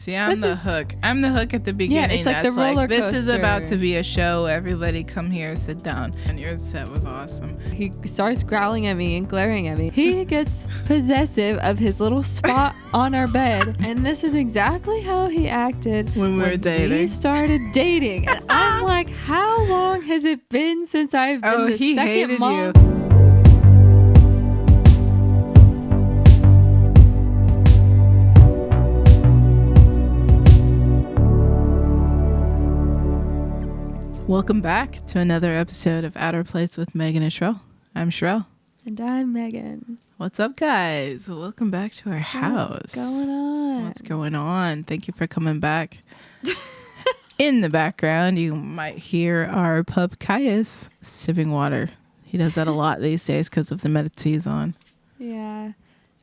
See, I'm the hook. I'm the hook at the beginning. Yeah, it's like the roller This is about coaster. to be a show. Everybody come here, sit down. And your set was awesome. He starts growling at me and glaring at me. He gets possessive of his little spot on our bed. And this is exactly how he acted When we were dating. We started dating. And I'm like, how long has it been since I've been the he second hated mom? you. Welcome back to another episode of Outer Place with Megan and Sherell. I'm Sherell. And I'm Megan. What's up, guys? Welcome back to our house. What's going on? What's going on? Thank you for coming back. In the background, you might hear our pup Caius sipping water. He does that a lot these days because of the meds he's on. Yeah.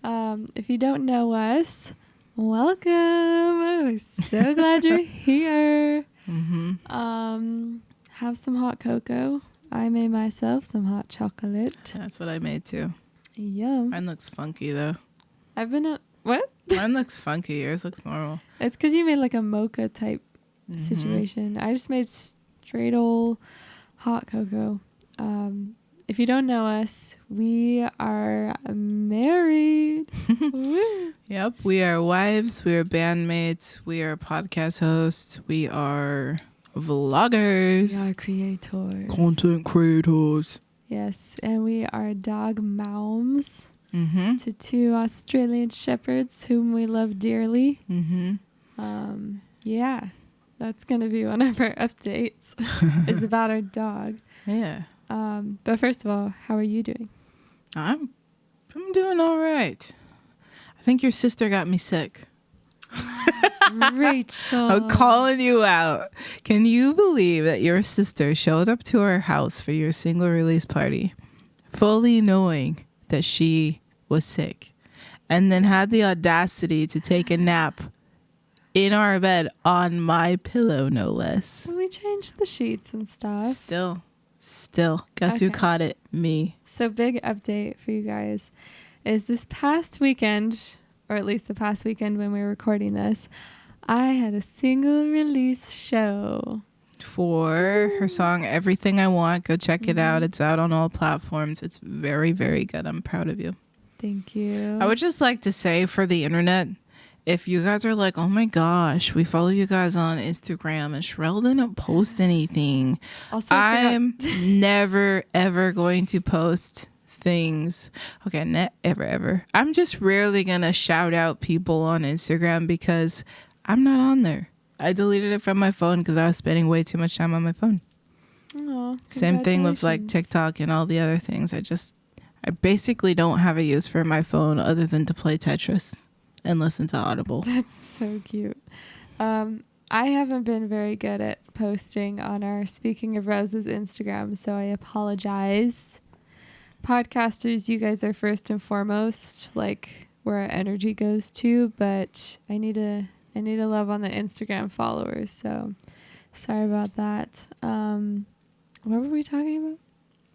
If you don't know us, welcome. We're so glad you're here. Mm-hmm. Have some hot cocoa. I made myself some hot chocolate. That's what I made too. Yum. Mine looks funky though. I've been at what? Mine looks funky. Yours looks normal. It's because you made like a mocha type situation. I just made straight old hot cocoa. If you don't know us, we are married. Woo. Yep, we are wives, we are bandmates, we are podcast hosts, we are vloggers. We are creators. Content creators. Yes, and we are dog moms Mm-hmm. to 2 Australian shepherds whom we love dearly. Mm-hmm. Yeah, that's going to be one of our updates. It's about our dog. Yeah. But first of all, how are you doing? I'm doing all right. I think your sister got me sick. Rachel. I'm calling you out. Can you believe that your sister showed up to our house for your single release party, fully knowing that she was sick, and then had the audacity to take a nap in our bed on my pillow, no less? We changed the sheets and stuff. Still. Guess who Okay. caught it? Me. So big update for you guys is this past weekend, or at least the past weekend when we were recording this, I had a single release show. For her song Everything I Want. Go check it out. It's out on all platforms. It's very, very good. I'm proud of you. Thank you. I would just like to say for the internet, if you guys are like, oh my gosh, we follow you guys on Instagram and Sherell didn't post anything. Also, I'm never, ever going to post things. Okay, not ever. I'm just rarely going to shout out people on Instagram because I'm not on there. I deleted it from my phone because I was spending way too much time on my phone. Aw, Same thing with like congratulations. TikTok and all the other things. I basically don't have a use for my phone other than to play Tetris and listen to Audible. That's so cute. I haven't been very good at posting on our Speaking of Roses Instagram, so I apologize. Podcasters, you guys are first and foremost, like where our energy goes to, but I need to love on the Instagram followers, so sorry about that. What were we talking about?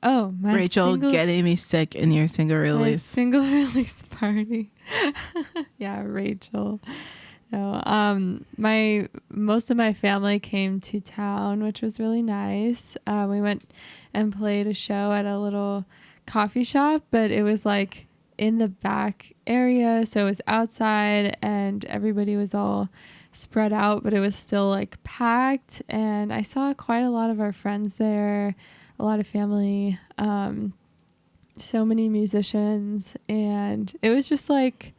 Oh, my Rachel getting me sick in your single my release. single release party. Yeah, Rachel. No, most of my family came to town, which was really nice. We went and played a show at a little coffee shop, but it was like in the back area, so it was outside and everybody was all spread out, but it was still like packed, and I saw quite a lot of our friends there, a lot of family, so many musicians, and it was just like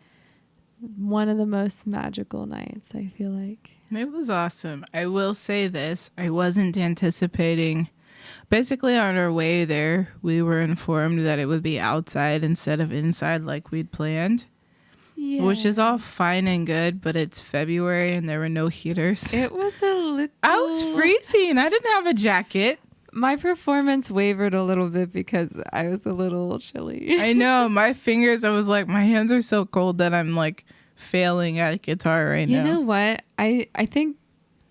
one of the most magical nights, I feel like. It was awesome. I will say this. I wasn't anticipating. Basically, on our way there, we were informed that it would be outside instead of inside like we'd planned. Yeah. Which is all fine and good, but it's February and there were no heaters. It was a little... I was freezing. I didn't have a jacket. My performance wavered a little bit because I was a little chilly. I know. My fingers, I was like, my hands are so cold that I'm like failing at guitar right now. You know what? I think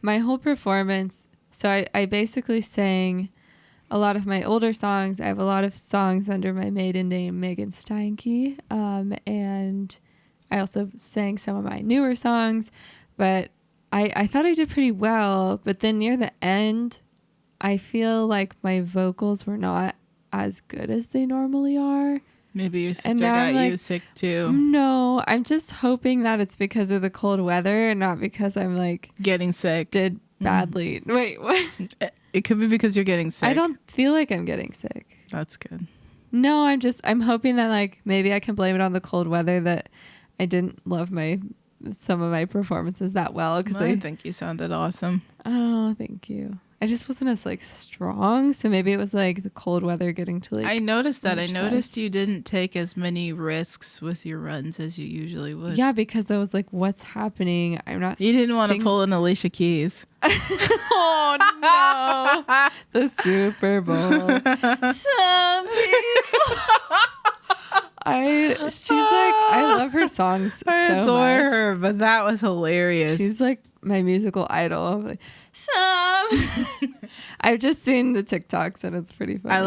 my whole performance... So I basically sang a lot of my older songs. I have a lot of songs under my maiden name, Megan Steinke. And I also sang some of my newer songs. But I thought I did pretty well, but then near the end, I feel like my vocals were not as good as they normally are. Maybe your sister got you sick too. No, I'm just hoping that it's because of the cold weather and not because I'm like getting sick. Did badly. Wait, what? It could be because you're getting sick. I don't feel like I'm getting sick. That's good. No, I'm hoping that like maybe I can blame it on the cold weather that I didn't love some of my performances that well because I think you sounded awesome. Oh, thank you. I just wasn't as like strong, so maybe it was like the cold weather getting to like. I noticed that. I noticed you didn't take as many risks with your runs as you usually would. Yeah, because I was like, "What's happening? I'm not." You didn't want to pull an Alicia Keys. Oh no! The Super Bowl. Some people. She's like, I love her songs. I so adore much. her, but that was hilarious. She's like my musical idol. I'm like, I've just seen the TikToks and it's pretty funny. I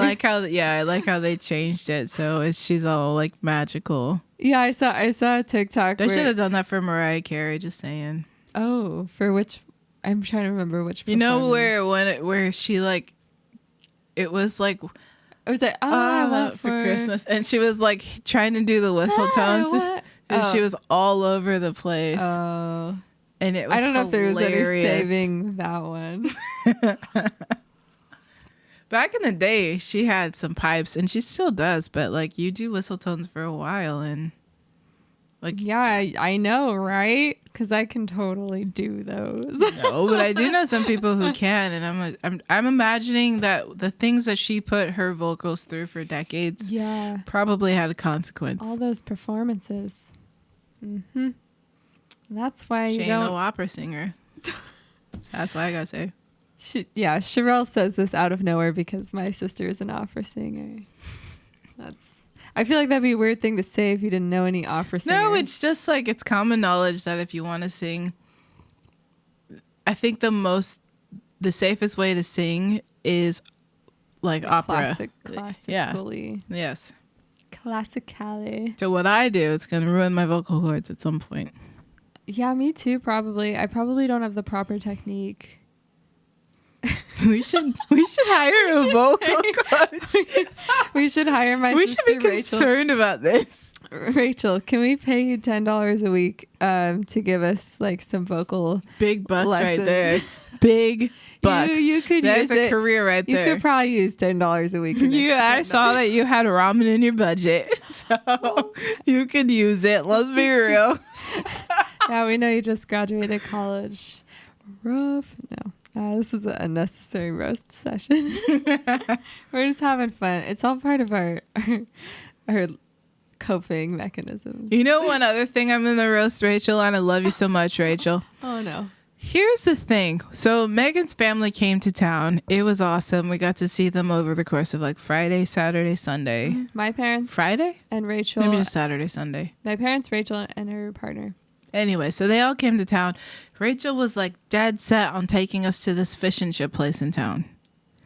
like how they changed it so she's all like magical. Yeah, I saw a TikTok. They should have done that for Mariah Carey. Just saying. Oh, for which? I'm trying to remember which. You know where she like, it was like. It was like, I want for Christmas, and she was like trying to do the whistle tones, and she was all over the place. Oh, and it was I don't know hilarious. if there was any saving that one. Back in the day, she had some pipes, and she still does. But like, you do whistle tones for a while, and like, yeah, I know, right? Because I can totally do those. No, but I do know some people who can, and I'm imagining that the things that she put her vocals through for decades, probably had a consequence. All those performances. Mm-hmm. That's why she you ain't don't. no opera singer. That's why I gotta say. Sherell says this out of nowhere because my sister is an opera singer. I feel like that'd be a weird thing to say if you didn't know any opera singers. No, it's just like it's common knowledge that if you want to sing, I think the safest way to sing is like opera. Classically. Yeah. Yes. Classically. So what I do is going to ruin my vocal cords at some point. Yeah, me too, probably. I probably don't have the proper technique. We should hire a vocal coach. We should hire my sister, We should be concerned about this. Rachel, can we pay you $10 a week to give us like some vocal big bucks lessons? Right there? Big bucks. You could That's use a career right there. You could probably use $10 a week. I saw that you had ramen in your budget, so you could use it. Let's be real. Yeah, we know you just graduated college. Rough. No. This is an unnecessary roast session. We're just having fun. It's all part of our coping mechanism. You know one other thing I'm in the roast, Rachel, and I love you so much, Rachel. Oh, no. Here's the thing. So Megan's family came to town. It was awesome. We got to see them over the course of like Friday, Saturday, Sunday. My parents. Friday? And Rachel. Maybe just Saturday, Sunday. My parents, Rachel, and her partner. Anyway, so they all came to town. Rachel was like dead set on taking us to this fish and chip place in town.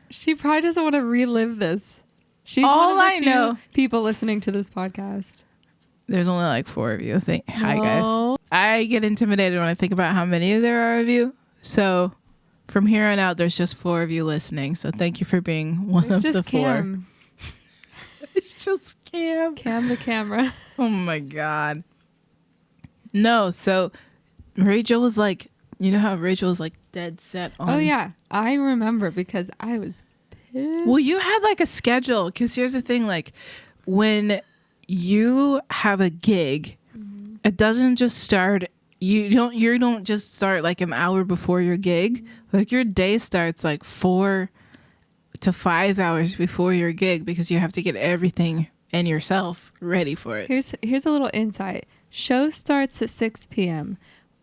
She probably doesn't want to relive this. She's all one of the I know. People listening to this podcast. There's only like 4 of you. Hi, guys. I get intimidated when I think about how many there are of you. So from here on out, there's just 4 of you listening. So thank you for being one of the 4. Cam. It's just Cam. Cam the camera. Oh my God. No, so Rachel was like, you know how Rachel was like dead set on. Oh yeah, I remember because I was pissed. Well, you had like a schedule because here's the thing, like when you have a gig, it doesn't just start. You don't just start like an hour before your gig. Like your day starts like 4 to 5 hours before your gig because you have to get everything and yourself ready for it. Here's a little insight. Show starts at 6 p.m.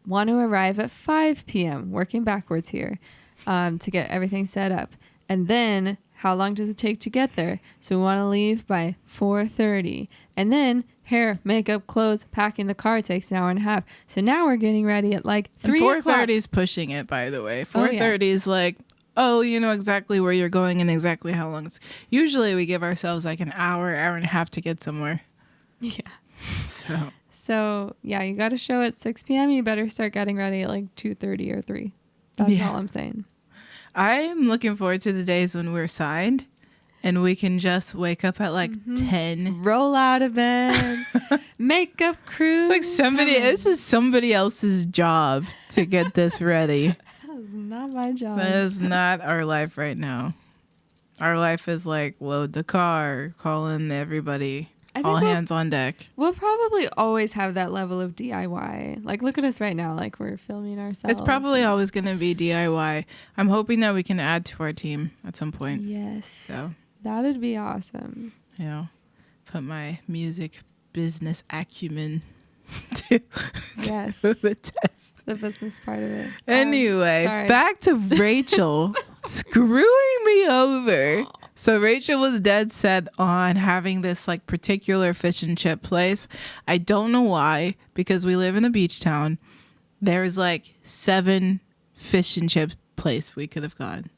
Want to arrive at 5 p.m. Working backwards here to get everything set up. And then how long does it take to get there? So we want to leave by 4:30. And then hair, makeup, clothes, packing the car takes an hour and a half. So now we're getting ready at like 3 o'clock. 4:30 is pushing it, by the way. 4:30 is like, you know exactly where you're going and exactly how long it's. Usually we give ourselves like an hour and a half to get somewhere. Yeah. So, yeah, you got a show at 6 p.m. You better start getting ready at like 2:30 or 3. That's all I'm saying. I'm looking forward to the days when we're signed and we can just wake up at like 10. Roll out of bed. Makeup crew. It's like this is somebody else's job to get this ready. That is not my job. That is not our life right now. Our life is like load the car, call in everybody, all hands on deck. We'll probably always have that level of DIY. Like, look at us right now. Like, we're filming ourselves. It's probably always going to be DIY. I'm hoping that we can add to our team at some point. Yes. So that'd be awesome. You know, put my music business acumen to the test. The business part of it. Anyway, back to Rachel screwing me over. So Rachel was dead set on having this like particular fish and chip place. I don't know why, because we live in a beach town. There's like 7 fish and chip place we could have gone.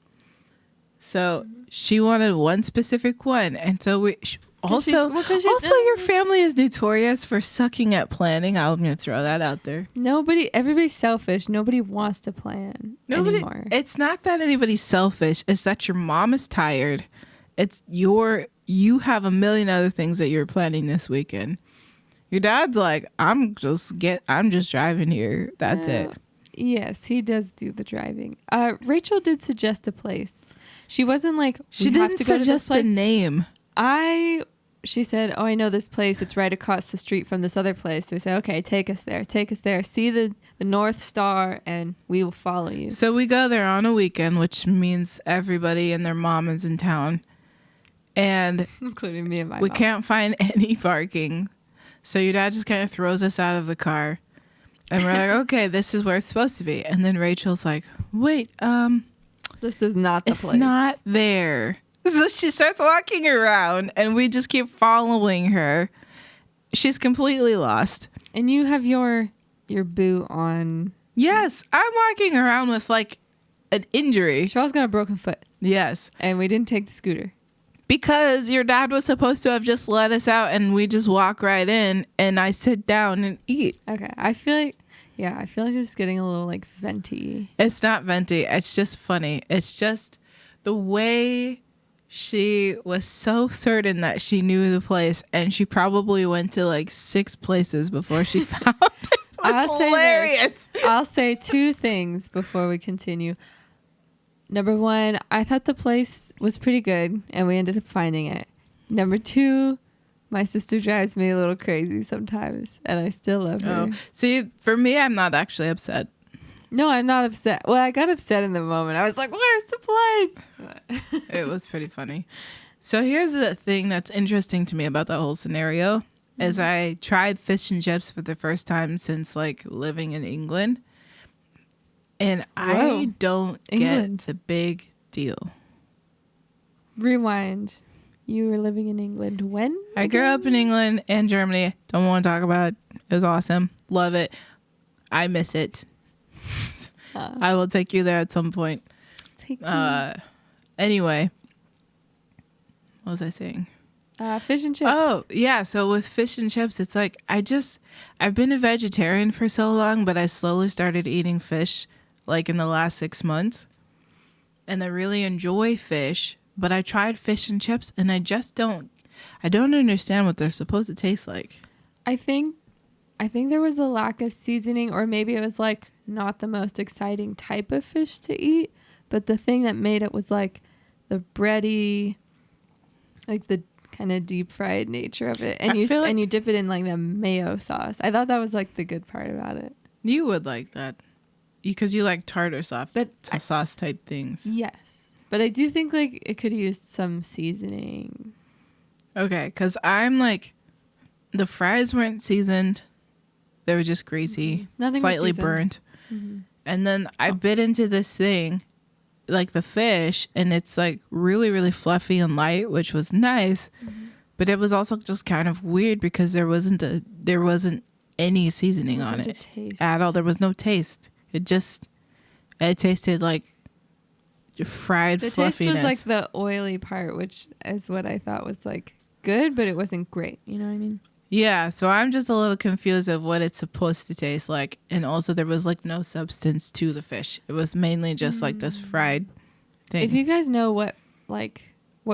So she wanted one specific one, and so we also your family is notorious for sucking at planning. I'm gonna throw that out there. Everybody's selfish. Nobody wants to plan anymore. It's not that anybody's selfish. It's that your mom is tired. It's you have a million other things that you're planning this weekend. Your dad's like, I'm just driving here. That's it. Yes, he does do the driving. Rachel did suggest a place. She wasn't like, she didn't suggest a name. She said, oh, I know this place. It's right across the street from this other place. So we said, okay, take us there. See the North Star and we will follow you. So we go there on a weekend, which means everybody and their mom is in town. And including me and my mom. We can't find any parking. So your dad just kind of throws us out of the car. And we're like, okay, this is where it's supposed to be. And then Rachel's like, wait, this is not the place. It's not there. So she starts walking around and we just keep following her. She's completely lost. And you have your boot on. Yes, I'm walking around with like an injury. Sherell's got a broken foot. Yes. And we didn't take the scooter. Because your dad was supposed to have just let us out and we just walk right in and I sit down and eat. Okay. I feel like it's getting a little like venti. It's not venti. It's just funny. It's just the way she was so certain that she knew the place and she probably went to like 6 places before she found it. It's hilarious. I'll say 2 things before we continue. Number 1, I thought the place was pretty good and we ended up finding it. Number 2, my sister drives me a little crazy sometimes and I still love her. See, for me, I'm not actually upset. No, I'm not upset. Well, I got upset in the moment. I was like, where's the place? It was pretty funny. So here's the thing that's interesting to me about that whole scenario is I tried fish and chips for the first time since like living in England. And I don't get the big deal. Rewind. You were living in England when? I grew up in England and Germany. Don't want to talk about it. It was awesome. Love it. I miss it. I will take you there at some point. Take me. Anyway. What was I saying? Fish and chips. Oh, yeah. So with fish and chips, it's like I've been a vegetarian for so long, but I slowly started eating fish like in the last 6 months. And I really enjoy fish, but I tried fish and chips and I don't understand what they're supposed to taste like. I think there was a lack of seasoning, or maybe it was like not the most exciting type of fish to eat, but the thing that made it was like the bready, like the kind of deep fried nature of it. And you dip it in like the mayo sauce. I thought that was like the good part about it. You would like that. Because you like tartar sauce, sauce type things. Yes. But I do think like it could use some seasoning. Okay, because I'm like, the fries weren't seasoned. They were just greasy, slightly burnt. Mm-hmm. And then I bit into this thing, like the fish, and it's like really, really fluffy and light, which was nice. Mm-hmm. But it was also just kind of weird because there wasn't any seasoning on it at all. There was no taste. It tasted like fried fluffiness. The taste was like the oily part, which is what I thought was like good, but it wasn't great. You know what I mean? Yeah, so I'm just a little confused of what it's supposed to taste like. And also there was like no substance to the fish. It was mainly just like this fried thing. If you guys know what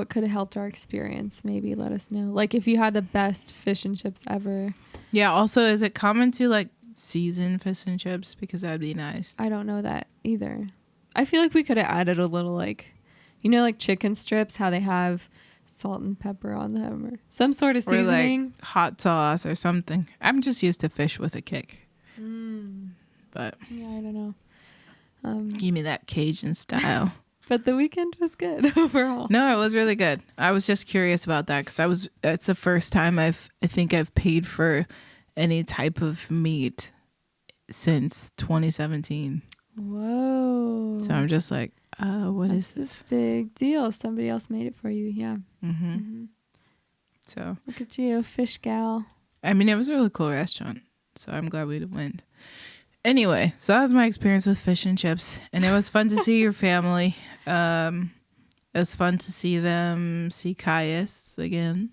could have helped our experience, maybe let us know. Like if you had the best fish and chips ever. Yeah, also is it common to like season fish and chips? Because that'd be nice. I don't know that either. I feel like we could have added a little like, you know, like chicken strips, how they have salt and pepper on them or some sort of seasoning. Or like hot sauce or something. I'm just used to fish with a kick. But yeah, I don't know. give me that Cajun style. But the weekend was good overall. No, it was really good. I was just curious about that because it's the first time I think I've paid for any type of meat since 2017. Whoa. So I'm just like, what is this? A big deal. Somebody else made it for you. Yeah. So look at you, fish gal. I mean, it was a really cool restaurant. So I'm glad we went. Anyway, so that was my experience with fish and chips. And it was fun to see your family. It was fun to see Caius again.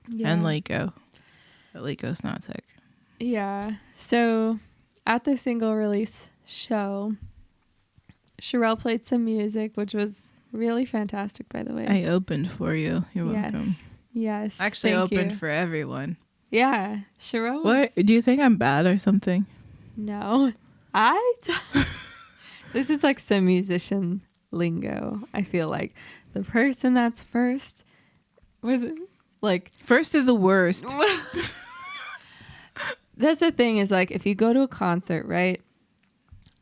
Yeah. And Leiko. But Leiko's not sick. Yeah. So at the single release show, Sherell played some music, which was really fantastic, by the way. I opened for you. You're welcome. Yes. I actually opened for everyone. Yeah. Sherell. What? Do you think I'm bad or something? No. This is like some musician lingo. I feel like the person that's first, was it like first is the worst. That's the thing is like if you go to a concert, right?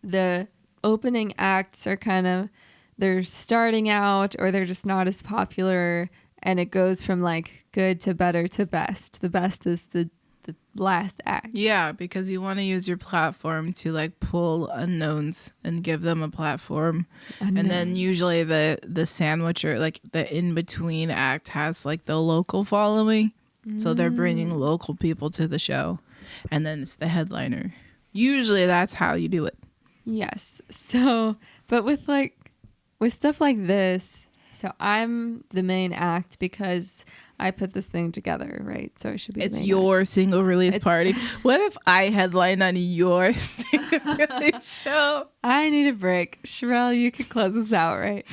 The opening acts are kind of they're starting out or they're just not as popular and it goes from like good to better to best. The best is the last act. Yeah, because you want to use your platform to like pull unknowns and give them a platform. And then usually the sandwich or like the in-between act has like the local following. So they're bringing local people to the show. And then it's the headliner. Usually that's how you do it. Yes. So, but with stuff like this, so I'm the main act because I put this thing together, right? So it should be. It's your single release party. What if I headline on your single release show? I need a break. Sherell, you could close us out, right?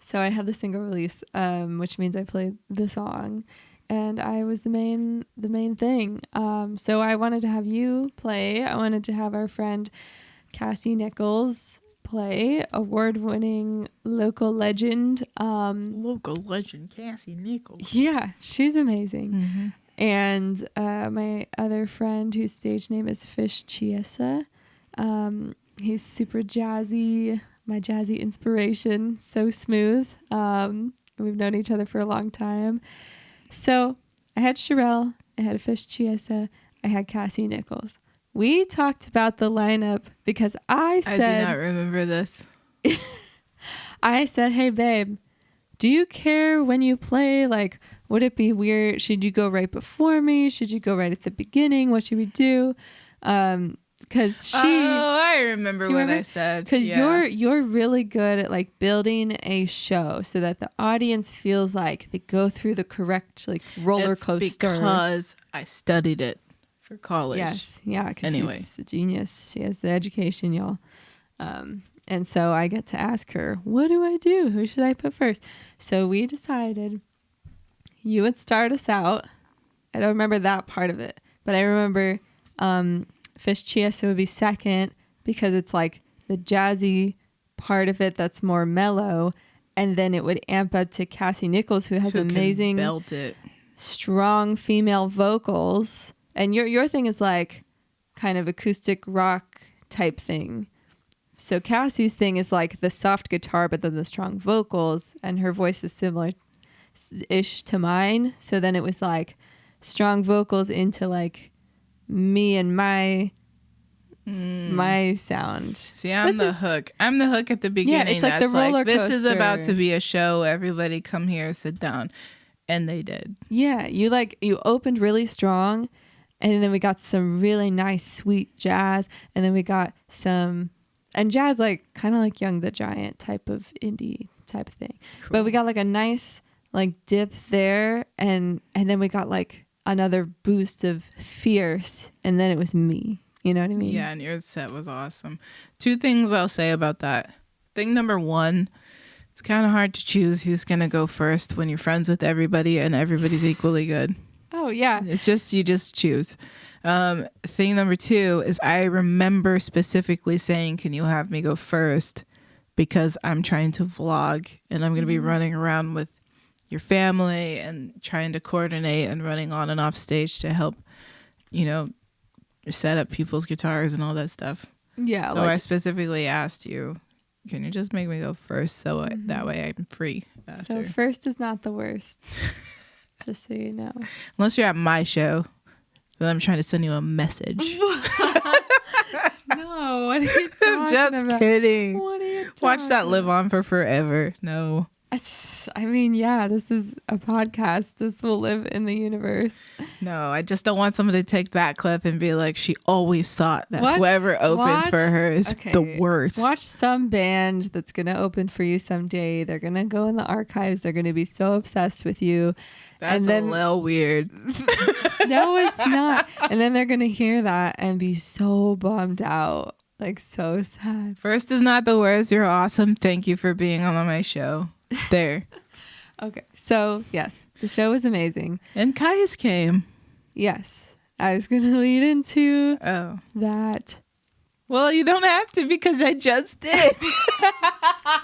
So I had the single release, which means I played the song, and I was the main thing. So I wanted to have you play. I wanted to have our friend Cassie Nichols play, award-winning local legend. Local legend Cassie Nichols. Yeah, she's amazing. And my other friend whose stage name is Fish Chiesa. He's super jazzy, my jazzy inspiration, so smooth. We've known each other for a long time. So I had Sherell, I had Fish Chiesa, I had Cassie Nichols. We talked about the lineup because I said... I do not remember this. I said, hey, babe, do you care when you play? Like, would it be weird? Should you go right before me? Should you go right at the beginning? What should we do? Because I remember what I said. Because you're really good at like building a show so that the audience feels like they go through the correct like roller coaster. Because I studied it for college. Yes, yeah. Because she's a genius. She has the education, y'all. And so I get to ask her, what do I do? Who should I put first? So we decided you would start us out. I don't remember that part of it, but I remember Fish Chiesa would be second because it's like the jazzy part of it that's more mellow. And then it would amp up to Cassie Nichols, who has amazing, belt it. Strong female vocals. And your thing is like kind of acoustic rock type thing. So Cassie's thing is like the soft guitar, but then the strong vocals, and her voice is similar-ish to mine. So then it was like strong vocals into like me and my sound. See, I'm the hook. I'm the hook at the beginning. Yeah, it's like that's the roller like, coaster. This is about to be a show. Everybody come here, sit down. And they did. Yeah, you opened really strong, and then we got some really nice, sweet jazz, and then we got some... And jazz, like, kind of like Young the Giant type of indie type of thing. Cool. But we got, like, a nice, like, dip there. And then we got, like, another boost of fierce, and then it was me. You know what I mean? Yeah, and your set was awesome. 2 things I'll say about that. Thing number 1, it's kind of hard to choose who's going to go first when you're friends with everybody and everybody's equally good. Oh, yeah. It's just, you just choose. Thing number 2 is I remember specifically saying, can you have me go first? Because I'm trying to vlog and I'm going to be running around with your family and trying to coordinate and running on and off stage to help, set up people's guitars and all that stuff. Yeah. So I specifically asked you, can you just make me go first so that way I'm free after? So first is not the worst. Just so you know. Unless you're at my show, then I'm trying to send you a message. No, what are you talking I'm just about? kidding. What are you talking Watch that live about? on for forever. No. I mean, yeah, this is a podcast. This will live in the universe. No, I just don't want someone to take that clip and be like, she always thought that Watch- whoever opens for her is the worst. Watch some band that's going to open for you someday. They're going to go in the archives. They're going to be so obsessed with you. That's and then, a little weird. No, it's not. And then they're going to hear that and be so bummed out. Like, so sad. First is not the worst. You're awesome. Thank you for being on my show. There. Okay. So, yes, the show was amazing. And Caius came. Yes. I was going to lead into Oh. that. Well, you don't have to because I just did.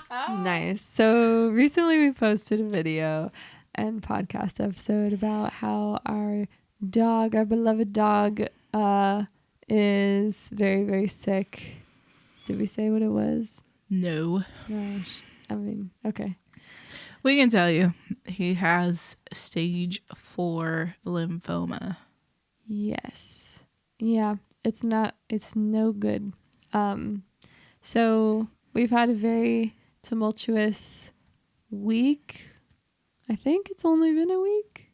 Nice. So, recently we posted a video and podcast episode about how our beloved dog, is very, very sick. Did we say what it was? No. Gosh. I mean, okay. We can tell you. He has stage 4 lymphoma. Yes. Yeah. It's no good. So we've had a very tumultuous week. I think it's only been a week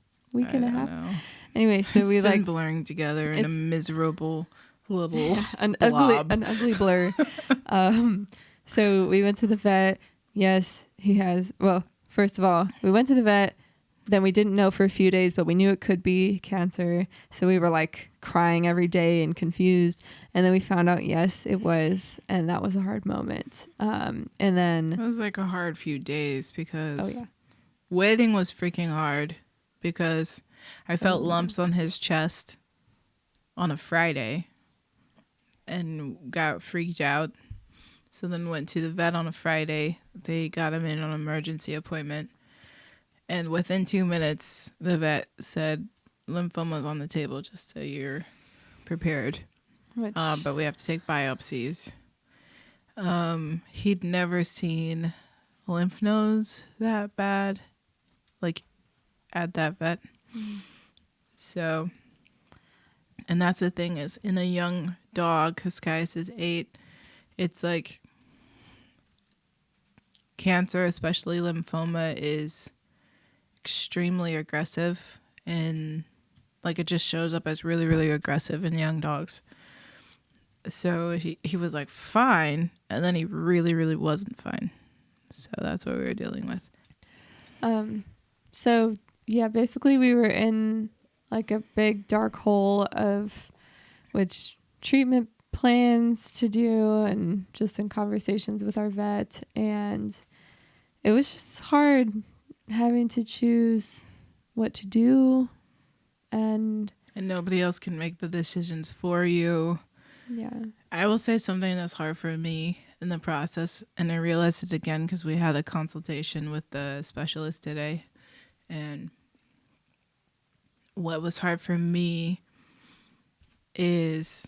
and a half. Know. Anyway, so it's we been blurring together in a miserable little an blob. ugly blur. So we went to the vet. Yes, he has. Well, first of all, we went to the vet. Then we didn't know for a few days, but we knew it could be cancer. So we were like crying every day and confused. And then we found out, yes, it was. And that was a hard moment. And then it was like a hard few days because yeah. waiting was freaking hard because I felt lumps on his chest on a Friday and got freaked out. So then went to the vet on a Friday. They got him in on an emergency appointment. And within 2 minutes, the vet said, lymphoma's on the table, just so you're prepared. But we have to take biopsies. He'd never seen lymph nodes that bad, like at that vet. So, and that's the thing is, in a young dog, because Caius is 8, it's like cancer, especially lymphoma, is extremely aggressive, and like it just shows up as really, really aggressive in young dogs. So he was like fine, and then he really, really wasn't fine. So that's what we were dealing with. So yeah, basically we were in like a big dark hole of which treatment plans to do and just in conversations with our vet, and it was just hard having to choose what to do, and nobody else can make the decisions for you. Yeah. I will say something that's hard for me in the process, and I realized it again because we had a consultation with the specialist today, and what was hard for me is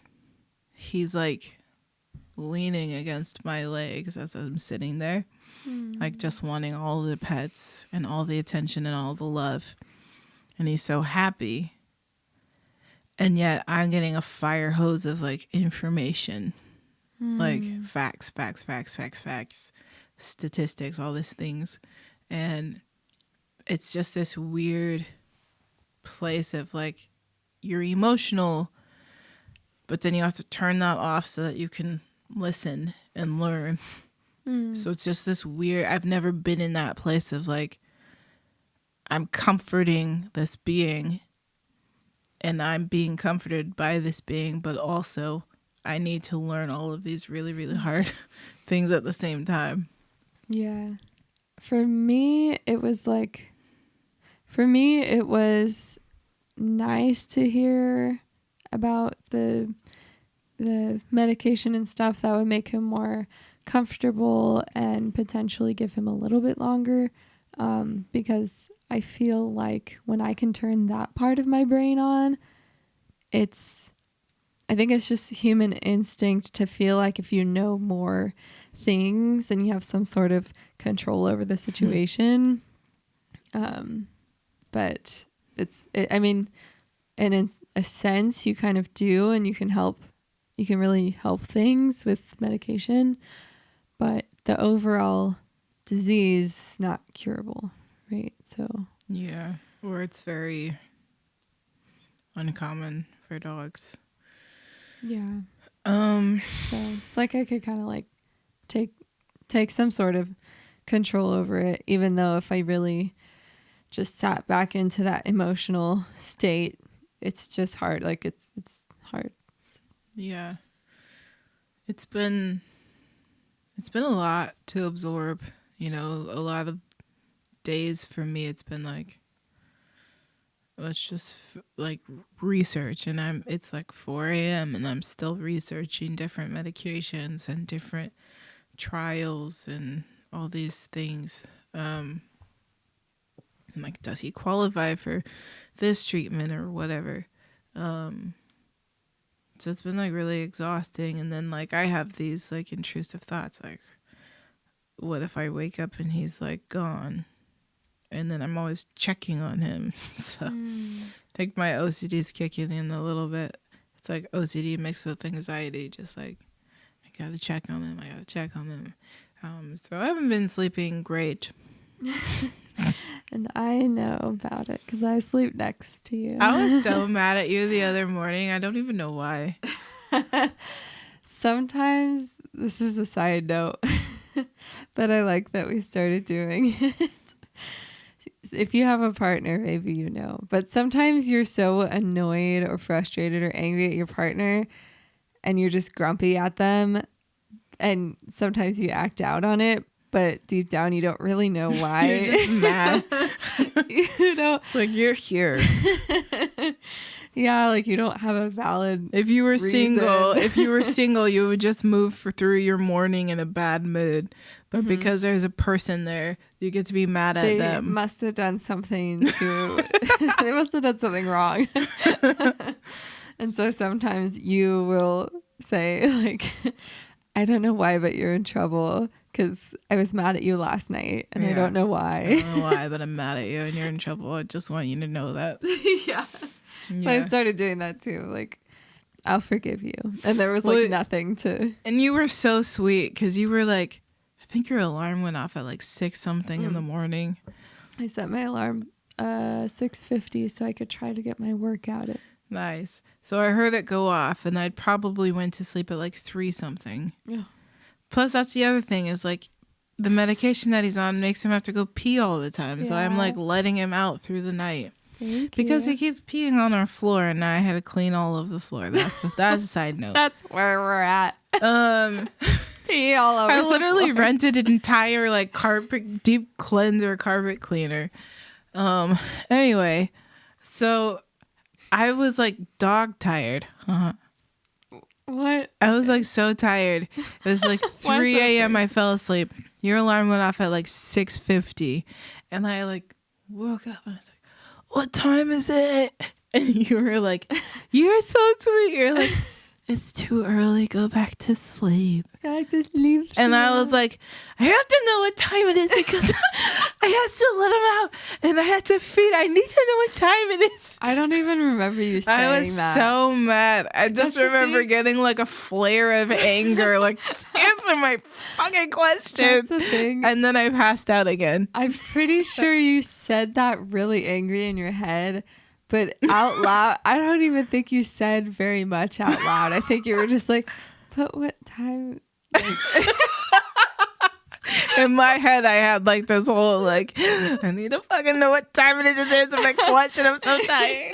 he's like leaning against my legs as I'm sitting there, like just wanting all the pets and all the attention and all the love, and he's so happy. And yet I'm getting a fire hose of like information, like facts, statistics, all these things. And it's just this weird place of like, you're emotional, but then you have to turn that off so that you can listen and learn. So it's just this weird, I've never been in that place of like, I'm comforting this being, and I'm being comforted by this being, but also I need to learn all of these really, really hard things at the same time. Yeah. For me, it was nice to hear about the medication and stuff that would make him more comfortable and potentially give him a little bit longer, because I feel like when I can turn that part of my brain on, I think it's just human instinct to feel like if you know more things and you have some sort of control over the situation. But I mean, and in a sense you kind of do, and you can really help things with medication, but the overall disease is not curable, right? So yeah, or it's very uncommon for dogs. Yeah. So it's like I could kind of like take some sort of control over it, even though if I really just sat back into that emotional state, it's just hard. Like it's hard. Yeah. It's been a lot to absorb, a lot of days for me it's been like, let's just like research, and it's like 4 a.m. and I'm still researching different medications and different trials and all these things. Like, does he qualify for this treatment or whatever? So it's been like really exhausting. And then like I have these like intrusive thoughts, like, what if I wake up and he's like gone? And then I'm always checking on him. So I think my OCD is kicking in a little bit. It's like OCD mixed with anxiety. Just like, I gotta check on them. So I haven't been sleeping great. And I know about it because I sleep next to you. I was so mad at you the other morning. I don't even know why. Sometimes, this is a side note, but I like that we started doing it. If you have a partner, maybe you know. But sometimes you're so annoyed or frustrated or angry at your partner and you're just grumpy at them. And sometimes you act out on it, but deep down you don't really know why. You're just mad. It's like, you're here. Yeah, like you don't have a valid If you were reason. single, you would just move through your morning in a bad mood. But because there's a person there, you get to be mad at them. They must have done something they must have done something wrong. And so sometimes you will say like, I don't know why, but you're in trouble because I was mad at you last night and I don't know why. I don't know why, but I'm mad at you and you're in trouble. I just want you to know that. Yeah. So I started doing that too. Like, I'll forgive you. And there was like nothing to. And you were so sweet because you were like, I think your alarm went off at like 6 something in the morning. I set my alarm 6:50 so I could try to get my workout in. Nice. So I heard it go off and I probably went to sleep at like 3 something. Yeah. Plus, that's the other thing is like the medication that he's on makes him have to go pee all the time. Yeah. So I'm like letting him out through the night. Because he keeps peeing on our floor and now I had to clean all of the floor. That's a side note. That's where we're at. Pee all over. I literally rented an entire like carpet deep cleanser carpet cleaner. Anyway, so I was like dog tired. What? I was like so tired. It was like 3 a.m. I fell asleep. Your alarm went off at like 6:50 and I like woke up and I was like, what time is it? And you were like, you're so sweet. You're like, it's too early. Go back to sleep. I like to sleep. And I was like, I have to know what time it is because I had to let him out and I had to feed. I need to know what time it is. I don't even remember you saying that. I was so mad. I just remember getting like a flare of anger. Like, just answer my fucking question. That's the thing. And then I passed out again. I'm pretty sure you said that really angry in your head. But out loud, I don't even think you said very much out loud. I think you were just like, but what time? Like, it In my head, I had like this whole like, I need to fucking know what time it is to answer my question. I'm so tired.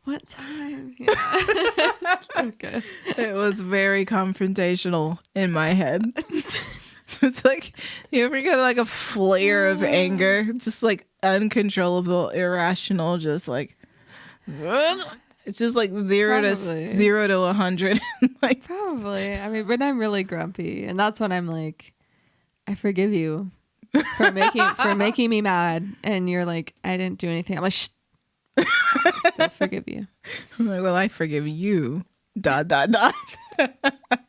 What time? Yeah. Okay. It was very confrontational in my head. It's like, you ever get like a flare of anger? Just like uncontrollable, irrational, just like, it's just like zero to 100. Like, probably. I mean, when I'm really grumpy, and that's when I'm like, I forgive you for making me mad, and you're like, I didn't do anything. I'm like, shh. I still forgive you. I'm like, well, I forgive you. ... What?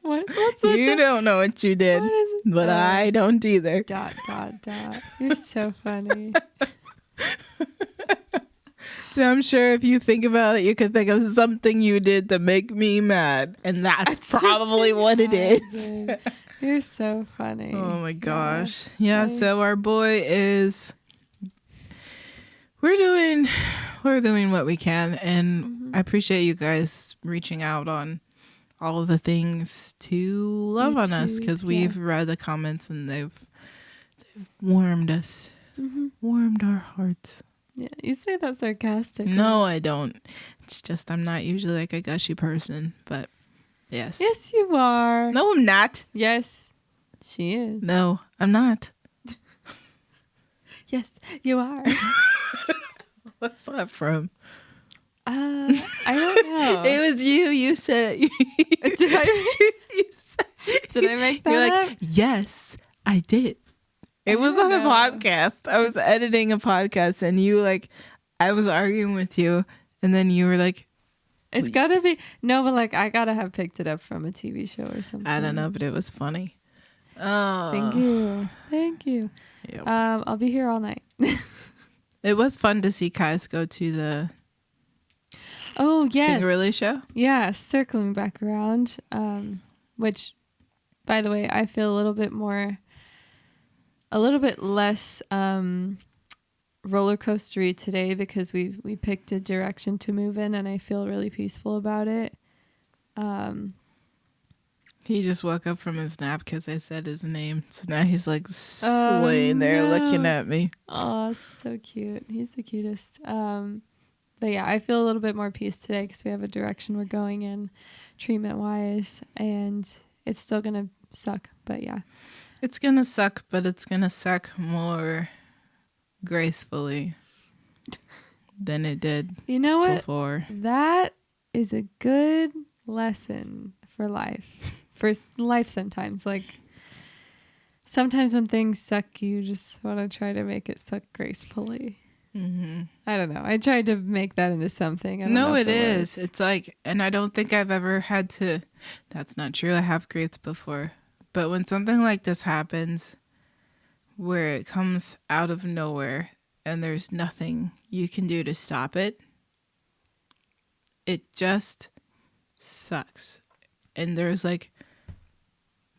What's You don't know what you did, but I don't either. ... You're so funny. I'm sure if you think about it, you could think of something you did to make me mad, and that's probably what it is. You're so funny. Oh my gosh. Yeah, so our boy is... We're doing what we can, and I appreciate you guys reaching out on all of the things to love on us, because we've read the comments and they've warmed us, warmed our hearts. Yeah, you say that sarcastically. No, I don't. It's just I'm not usually like a gushy person, but yes. Yes, you are. No, I'm not. Yes, she is. No, I'm not. Yes, you are. What's that from? I don't know. It was you. You said. Did I make that You're up? like, yes, I did. It was on a podcast. I was editing a podcast, and you like, I was arguing with you, and then you were like, it's gotta be no, but like I gotta have picked it up from a TV show or something. I don't know, but it was funny. Oh, thank you. Yep. I'll be here all night. It was fun to see Kais go to the Singer Release show. Yeah, circling back around, which, by the way, I feel a little bit less roller coastery today because we picked a direction to move in, and I feel really peaceful about it. He just woke up from his nap because I said his name. So now he's like laying there looking at me. Oh, so cute. He's the cutest. But yeah, I feel a little bit more peace today because we have a direction we're going in treatment-wise, and it's still going to suck, but yeah. It's going to suck, but it's going to suck more gracefully than it did You know what? before. That is a good lesson for life. For life sometimes. Like, sometimes when things suck, you just want to try to make it suck gracefully. Mm-hmm. I don't know. I tried to make that into something. No, it is. It's like, and I don't think I've ever had to, that's not true. I have grieved before. But when something like this happens, where it comes out of nowhere and there's nothing you can do to stop it, it just sucks. And there's like,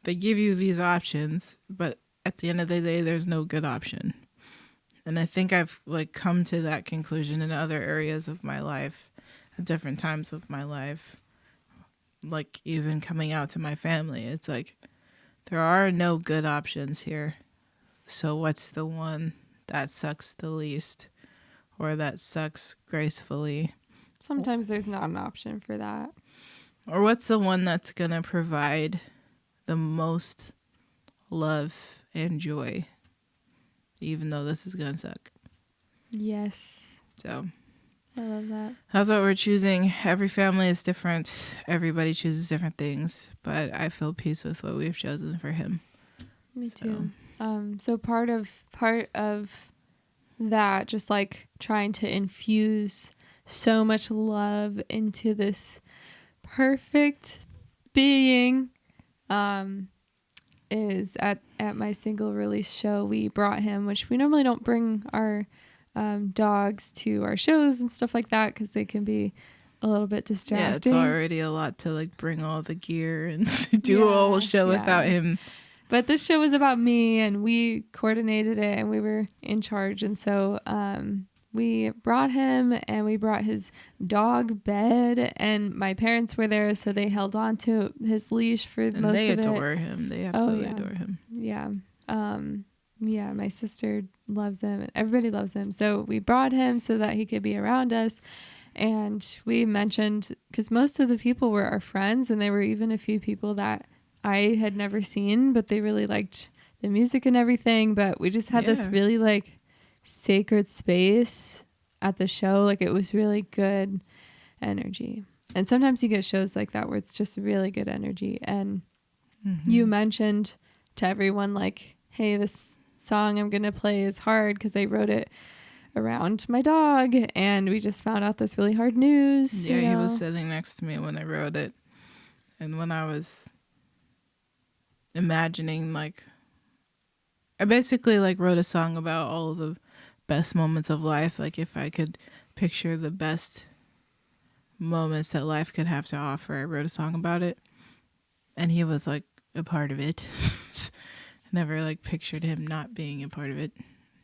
they give you these options, but at the end of the day, there's no good option. And I think I've like come to that conclusion in other areas of my life, at different times of my life, like even coming out to my family. It's like, there are no good options here. So what's the one that sucks the least, or that sucks gracefully? Sometimes there's not an option for that. Or what's the one that's going to provide the most love and joy, even though this is going to suck? Yes. So I love that. That's what we're choosing. Every family is different. Everybody chooses different things, but I feel peace with what we've chosen for him. Me too. So part of that, just like trying to infuse so much love into this perfect being, is at my single release show, we brought him, which we normally don't bring our dogs to our shows and stuff like that because they can be a little bit distracting. Yeah, it's already a lot to like bring all the gear and do a whole show without him. But this show was about me, and we coordinated it, and we were in charge. And so we brought him, and we brought his dog bed, and my parents were there, so they held on to his leash for And most they of it. adore him. They absolutely adore him. Yeah. Yeah, my sister loves him, and everybody loves him. So we brought him so that he could be around us. And we mentioned, because most of the people were our friends, and there were even a few people that I had never seen, but they really liked the music and everything. But we just had this really like sacred space at the show. Like, it was really good energy. And sometimes you get shows like that where it's just really good energy. And you mentioned to everyone, like, hey, this song I'm going to play is hard because I wrote it around my dog, and we just found out this really hard news. Yeah, he was sitting next to me when I wrote it. And when I was imagining, like, I basically like wrote a song about all of the best moments of life. Like, if I could picture the best moments that life could have to offer, I wrote a song about it. And he was like a part of it. Never like pictured him not being a part of it.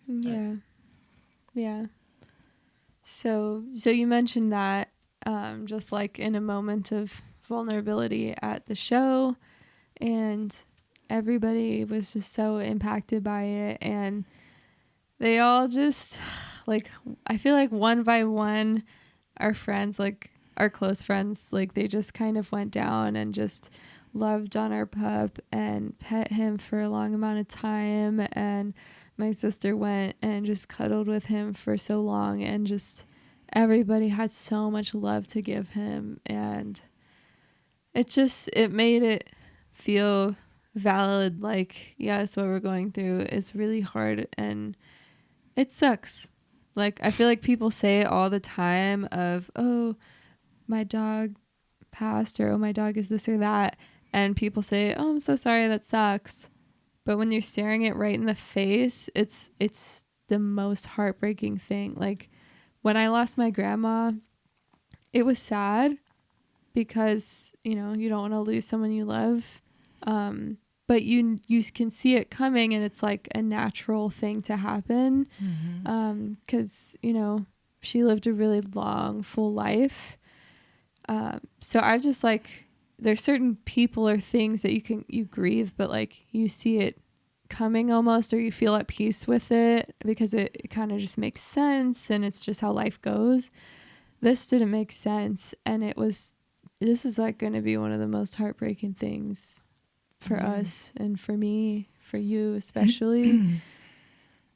Yeah. Yeah. So you mentioned that just like in a moment of vulnerability at the show, and everybody was just so impacted by it, and they all just like, I feel like one by one, our friends, like our close friends, like they just kind of went down and just loved on our pup and pet him for a long amount of time. And my sister went and just cuddled with him for so long, and just everybody had so much love to give him, and it made it feel valid. Like, yes, what we're going through is really hard and it sucks. Like, I feel like people say it all the time of, oh, my dog passed, or oh, my dog is this or that. And people say, oh, I'm so sorry, that sucks. But when you're staring it right in the face, it's the most heartbreaking thing. Like, when I lost my grandma, it was sad because, you don't want to lose someone you love. But you can see it coming, and it's like a natural thing to happen. Because, she lived a really long, full life. So I just like, there's certain people or things that you grieve, but like you see it coming almost, or you feel at peace with it because it kind of just makes sense, and it's just how life goes. This didn't make sense, and this is like going to be one of the most heartbreaking things for us, and for me, for you especially.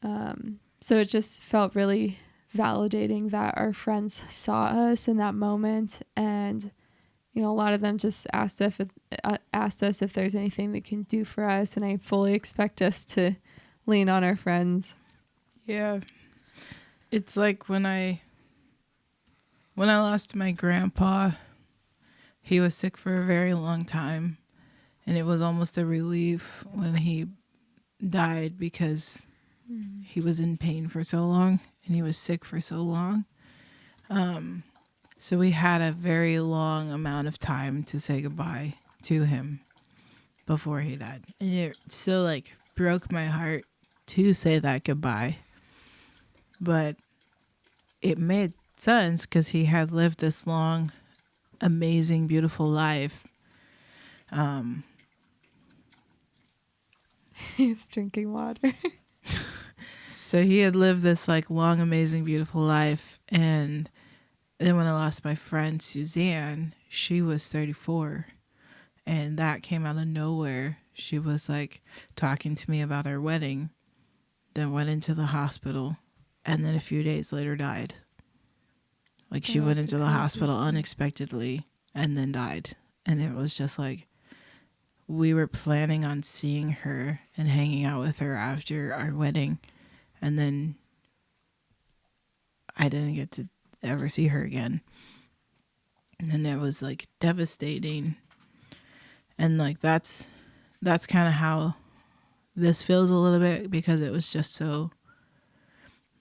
So it just felt really validating that our friends saw us in that moment, and a lot of them just asked us if there's anything they can do for us, and I fully expect us to lean on our friends. Yeah, it's like when I lost my grandpa, he was sick for a very long time, and it was almost a relief when he died because he was in pain for so long and he was sick for so long. So we had a very long amount of time to say goodbye to him before he died. And it still like broke my heart to say that goodbye. But it made sense because he had lived this long, amazing, beautiful life. He's drinking water. So he had lived this like long, amazing, beautiful life. And then when I lost my friend Suzanne, she was 34. And that came out of nowhere. She was like talking to me about our wedding, then went into the hospital, and then a few days later died. Like, she went into the hospital unexpectedly and then died. And it was just like, we were planning on seeing her and hanging out with her after our wedding. And then I didn't get to ever see her again. And it was like devastating. And like, that's kind of how this feels a little bit, because it was just so,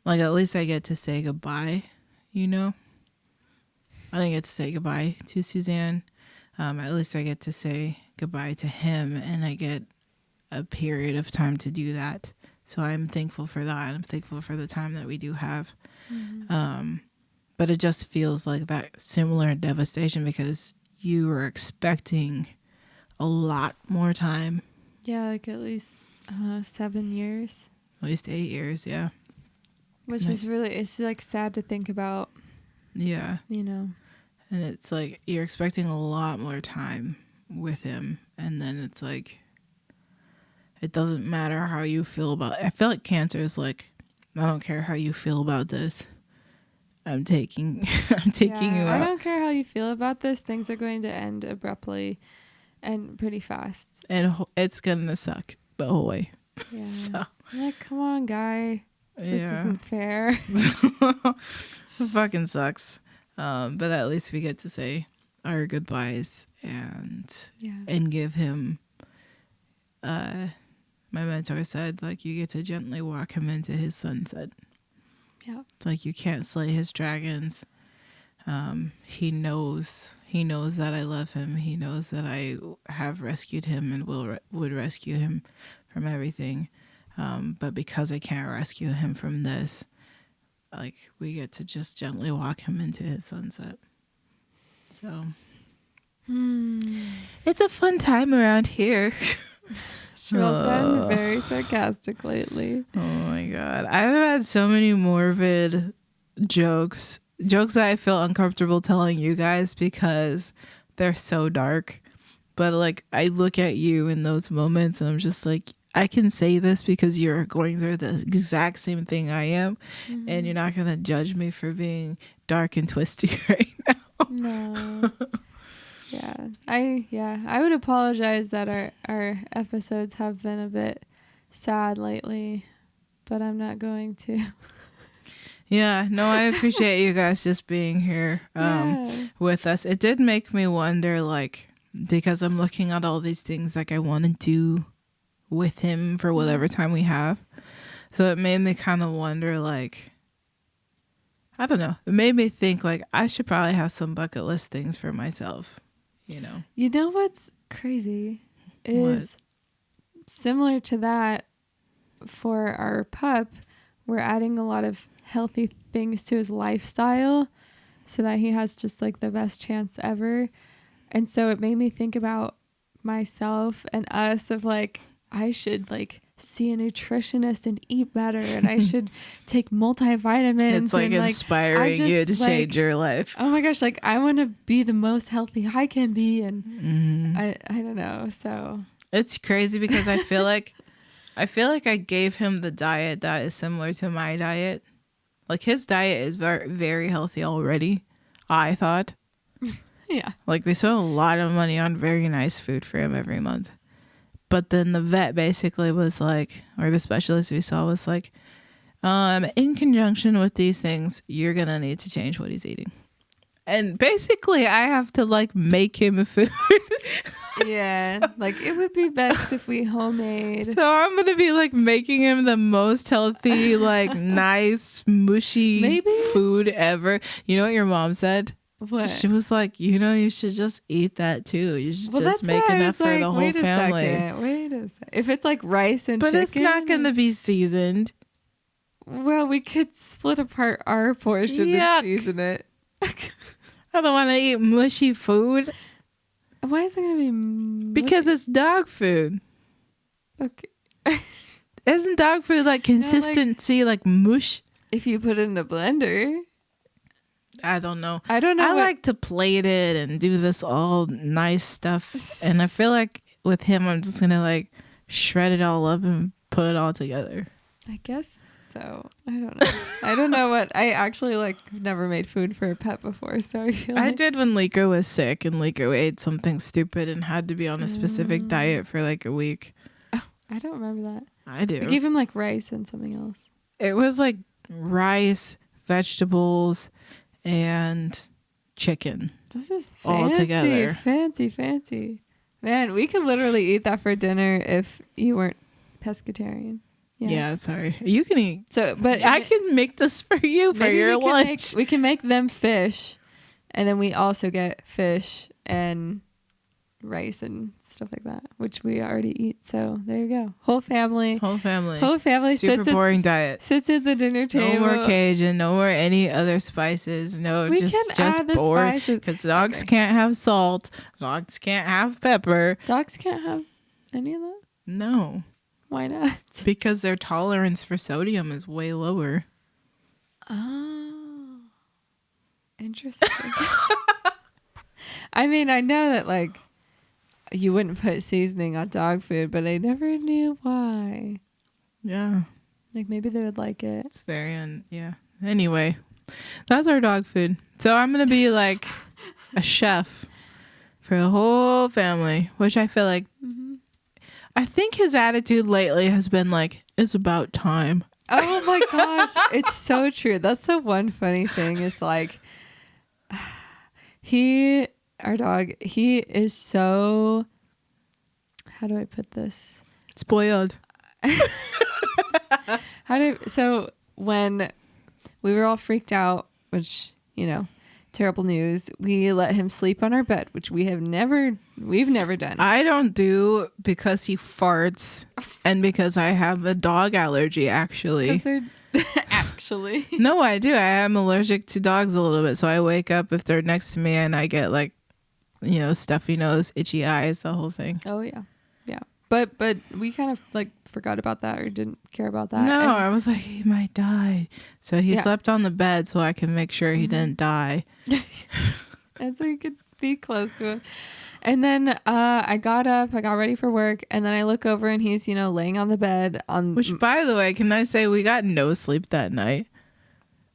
like, at least I get to say goodbye, I didn't get to say goodbye to Suzanne. At least I get to say goodbye to him, and I get a period of time to do that So I'm thankful for that. I'm thankful for the time that we do have. Mm-hmm. But it just feels like that similar devastation because you were expecting a lot more time. Yeah, like at least 7 years. At least 8 years, yeah. Which is really, it's like sad to think about. Yeah. You know. And it's like you're expecting a lot more time with him. And then it's like, it doesn't matter how you feel about it. I feel like cancer is like, I don't care how you feel about this. I'm taking you out. I don't care how you feel about this. Things are going to end abruptly and pretty fast. And it's going to suck the whole way. Yeah. So. I'm like, come on, guy. This isn't fair. It fucking sucks. But at least we get to say our goodbyes and give him, my mentor said, like, you get to gently walk him into his sunset. Yeah. It's like you can't slay his dragons. He knows that I love him. He knows that I have rescued him and would rescue him from everything. But because I can't rescue him from this, like, we get to just gently walk him into his sunset. So it's a fun time around here. Sherell's been very sarcastic lately. Oh my god. I've had so many morbid jokes that I feel uncomfortable telling you guys because they're so dark. But like, I look at you in those moments and I'm just like, I can say this because you're going through the exact same thing I am. Mm-hmm. And you're not going to judge me for being dark and twisty right now. No. I would apologize that our episodes have been a bit sad lately, but I'm not going to. Yeah, no, I appreciate you guys just being here with us. It did make me wonder, like, because I'm looking at all these things like I want to do with him for whatever time we have. So it made me kind of wonder, like, I don't know. It made me think, like, I should probably have some bucket list things for myself, you know. You know what's crazy is similar to that for our pup, we're adding a lot of healthy things to his lifestyle so that he has just like the best chance ever. And so it made me think about myself and us of like, I should like see a nutritionist and eat better, and I should take multivitamins. It's like inspiring you to change your life. Oh my gosh, like I want to be the most healthy I can be, and I don't know. So it's crazy because I feel like I gave him the diet that is similar to my diet. Like his diet is very, very healthy already, I thought. Yeah. Like we spent a lot of money on very nice food for him every month. But then the vet basically was like, or the specialist we saw was like, in conjunction with these things, you're going to need to change what he's eating. And basically I have to like make him food. Yeah. Like it would be best if we homemade. So I'm going to be like making him the most healthy, like nice, mushy food ever. You know what your mom said? What? She was like, you know, you should just eat that too. You should just make enough for the whole family. Wait a second. If it's like rice and chicken. But it's not going to be seasoned. Well, we could split apart our portion and season it. I don't want to eat mushy food. Why is it going to be mushy? Because it's dog food. Okay. Isn't dog food like consistency, like mush? If you put it in a blender. I don't know. I like to plate it and do this all nice stuff. And I feel like with him, I'm just going to like shred it all up and put it all together. I guess so. I don't know. I don't know what. I actually like never made food for a pet before. So I feel like I did when Liko was sick and Liko ate something stupid and had to be on a specific diet for like a week. Oh, I don't remember that. I do. I gave him like rice and something else. It was like rice, vegetables, and chicken. This is fancy, all together. Fancy. Man, we could literally eat that for dinner if you weren't pescatarian. Yeah, sorry. You can eat. So, but I can make this for you for your lunch. We can make them fish, and then we also get fish and rice and stuff like that, which we already eat. So there you go. Whole family Super sits boring at, diet. sits at the dinner table. No more Cajun, no more any other spices. No, We just can add the boring. spices. Because dogs Okay. can't have salt. Dogs can't have pepper. Dogs can't have any of that? No. Why not? Because their tolerance for sodium is way lower. Oh. Interesting. I mean, I know that like you wouldn't put seasoning on dog food, but I never knew why. Yeah. Like maybe they would like it. It's very yeah. Anyway, that's our dog food. So I'm going to be like a chef for the whole family, which I feel like I think his attitude lately has been like, it's about time. Oh my gosh. It's so true. That's the one funny thing is like our dog, he is so, how do I put this? Spoiled. So when we were all freaked out, which, you know, terrible news, we let him sleep on our bed, which we've never done. I don't do because he farts and because I have a dog allergy, actually. Actually. No, I do. I am allergic to dogs a little bit. So I wake up if they're next to me and I get like, you know, stuffy nose, itchy eyes, the whole thing. Oh, yeah. Yeah. But we kind of like forgot about that or didn't care about that. No, I was like, he might die. So he slept on the bed so I can make sure he didn't die. And so you could be close to him. And then I got up, I got ready for work, and then I look over and he's, you know, laying on the bed Which, by the way, can I say we got no sleep that night?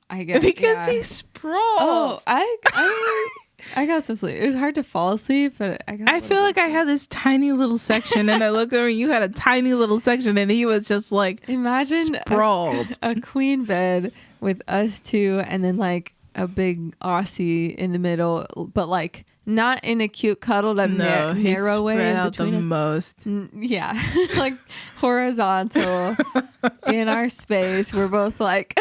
I guess because he sprawled. Oh, I got some sleep. It was hard to fall asleep, but I feel like I had this tiny little section, and I looked over and you had a tiny little section, and he was just like, imagine sprawled. A queen bed with us two, and then like a big Aussie in the middle, but like not in a cute cuddled up narrow way in between us. Most. Yeah, like horizontal in our space. We're both like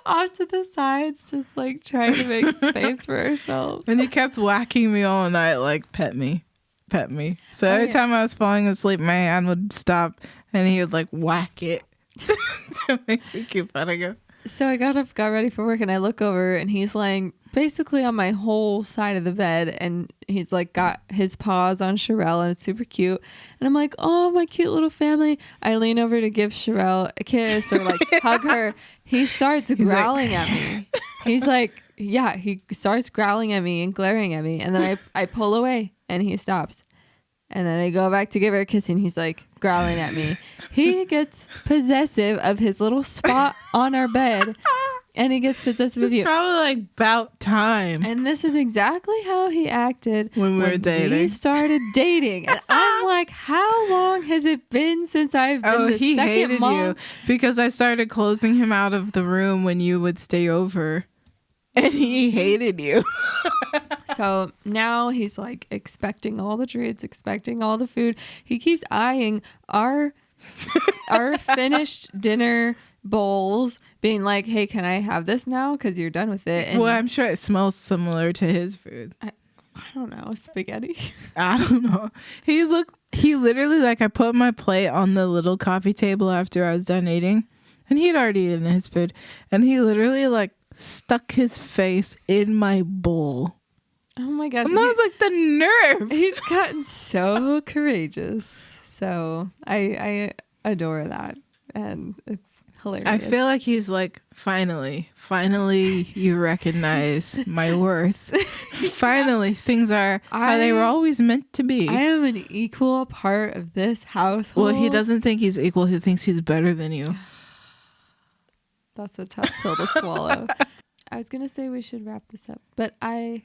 off to the sides, just like trying to make space for ourselves. And he kept whacking me all night, like pet me. So every time I was falling asleep, my hand would stop, and he would like whack it to make me keep letting go. So I got up, got ready for work, and I look over, and he's laying basically on my whole side of the bed, and he's like got his paws on Sherell, and it's super cute. And I'm like, oh, my cute little family. I lean over to give Sherell a kiss or like hug her. He starts growling at me. He's like, yeah, he starts growling at me and glaring at me, and then I pull away, and he stops. And then I go back to give her a kiss, and he's like growling at me. He gets possessive of his little spot on our bed, and he gets possessive of you. It's probably like about time. And this is exactly how he acted when we were dating. We started dating, and I'm like, how long has it been since I've been the he second hated mom? you because I started closing him out of the room when you would stay over, and he hated you. So now he's like expecting all the treats, expecting all the food. He keeps eyeing our finished dinner bowls, being like, hey, can I have this now? Because you're done with it. And well, I'm sure it smells similar to his food. I don't know, spaghetti. I don't know. He literally, like, I put my plate on the little coffee table after I was done eating, and he'd already eaten his food, and he literally like stuck his face in my bowl. Oh my gosh. And I was like, the nerve. He's gotten so courageous. So I adore that. And it's hilarious. I feel like he's like, finally you recognize my worth. Finally, things are how they were always meant to be. I am an equal part of this household. Well, he doesn't think he's equal. He thinks he's better than you. That's a tough pill to swallow. I was going to say we should wrap this up, but I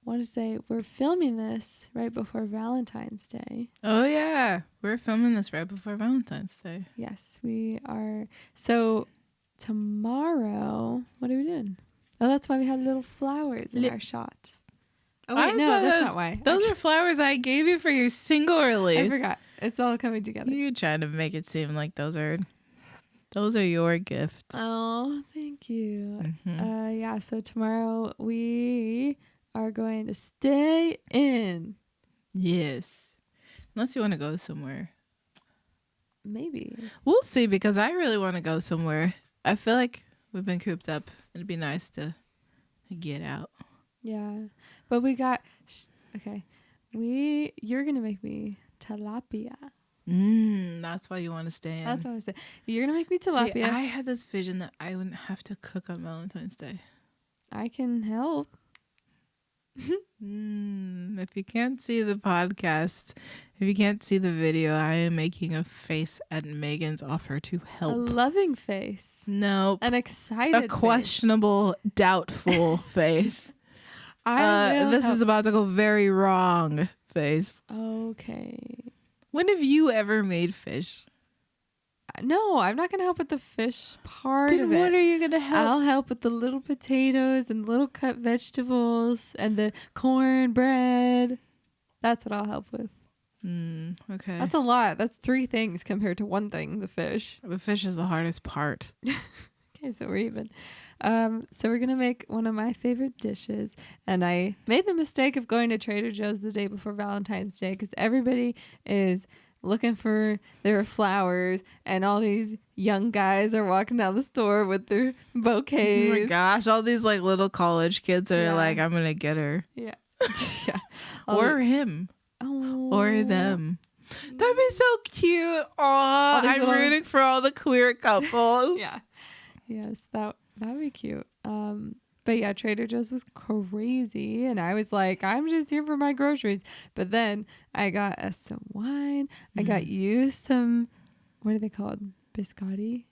want to say we're filming this right before Valentine's Day. Oh, yeah. We're filming this right before Valentine's Day. Yes, we are. So tomorrow, what are we doing? Oh, that's why we had little flowers in our shot. Oh, wait, no, that's not why. Those are flowers I gave you for your single release. I forgot. It's all coming together. You're trying to make it seem like those are your gifts. Oh, thank you. Mm-hmm. Yeah, so tomorrow we are going to stay in. Yes. Unless you want to go somewhere. Maybe. We'll see, because I really want to go somewhere. I feel like we've been cooped up. It'd be nice to get out. Yeah. But we got... Okay. You're going to make me tilapia. That's why you want to stay in. That's what I said. You're going to make me tilapia. See, I had this vision that I wouldn't have to cook on Valentine's Day. I can help. If you can't see the podcast, if you can't see the video, I am making a face at Megan's offer to help. A loving face. Nope. An excited A questionable, doubtful face. This is about to go very wrong face. Okay. When have you ever made fish? No, I'm not going to help with the fish part Then of it. what are you going to help? I'll help with the little potatoes and little cut vegetables and the cornbread. That's what I'll help with. Okay. That's a lot. That's 3 things compared to 1 thing, the fish. The fish is the hardest part. Okay, so we're even. So we're going to make one of my favorite dishes. And I made the mistake of going to Trader Joe's the day before Valentine's Day because everybody is looking for their flowers and all these young guys are walking down the store with their bouquets. Oh my gosh, all these like little college kids that are like, I'm going to get her. Yeah. Yeah. Or him. Oh. Or them. That'd be so cute. Aw, I'm little... rooting for all the queer couples. Yeah. Yes, that'd be cute. But yeah, Trader Joe's was crazy. And I was like, I'm just here for my groceries. But then I got us some wine. I got you some, what are they called? Biscotti?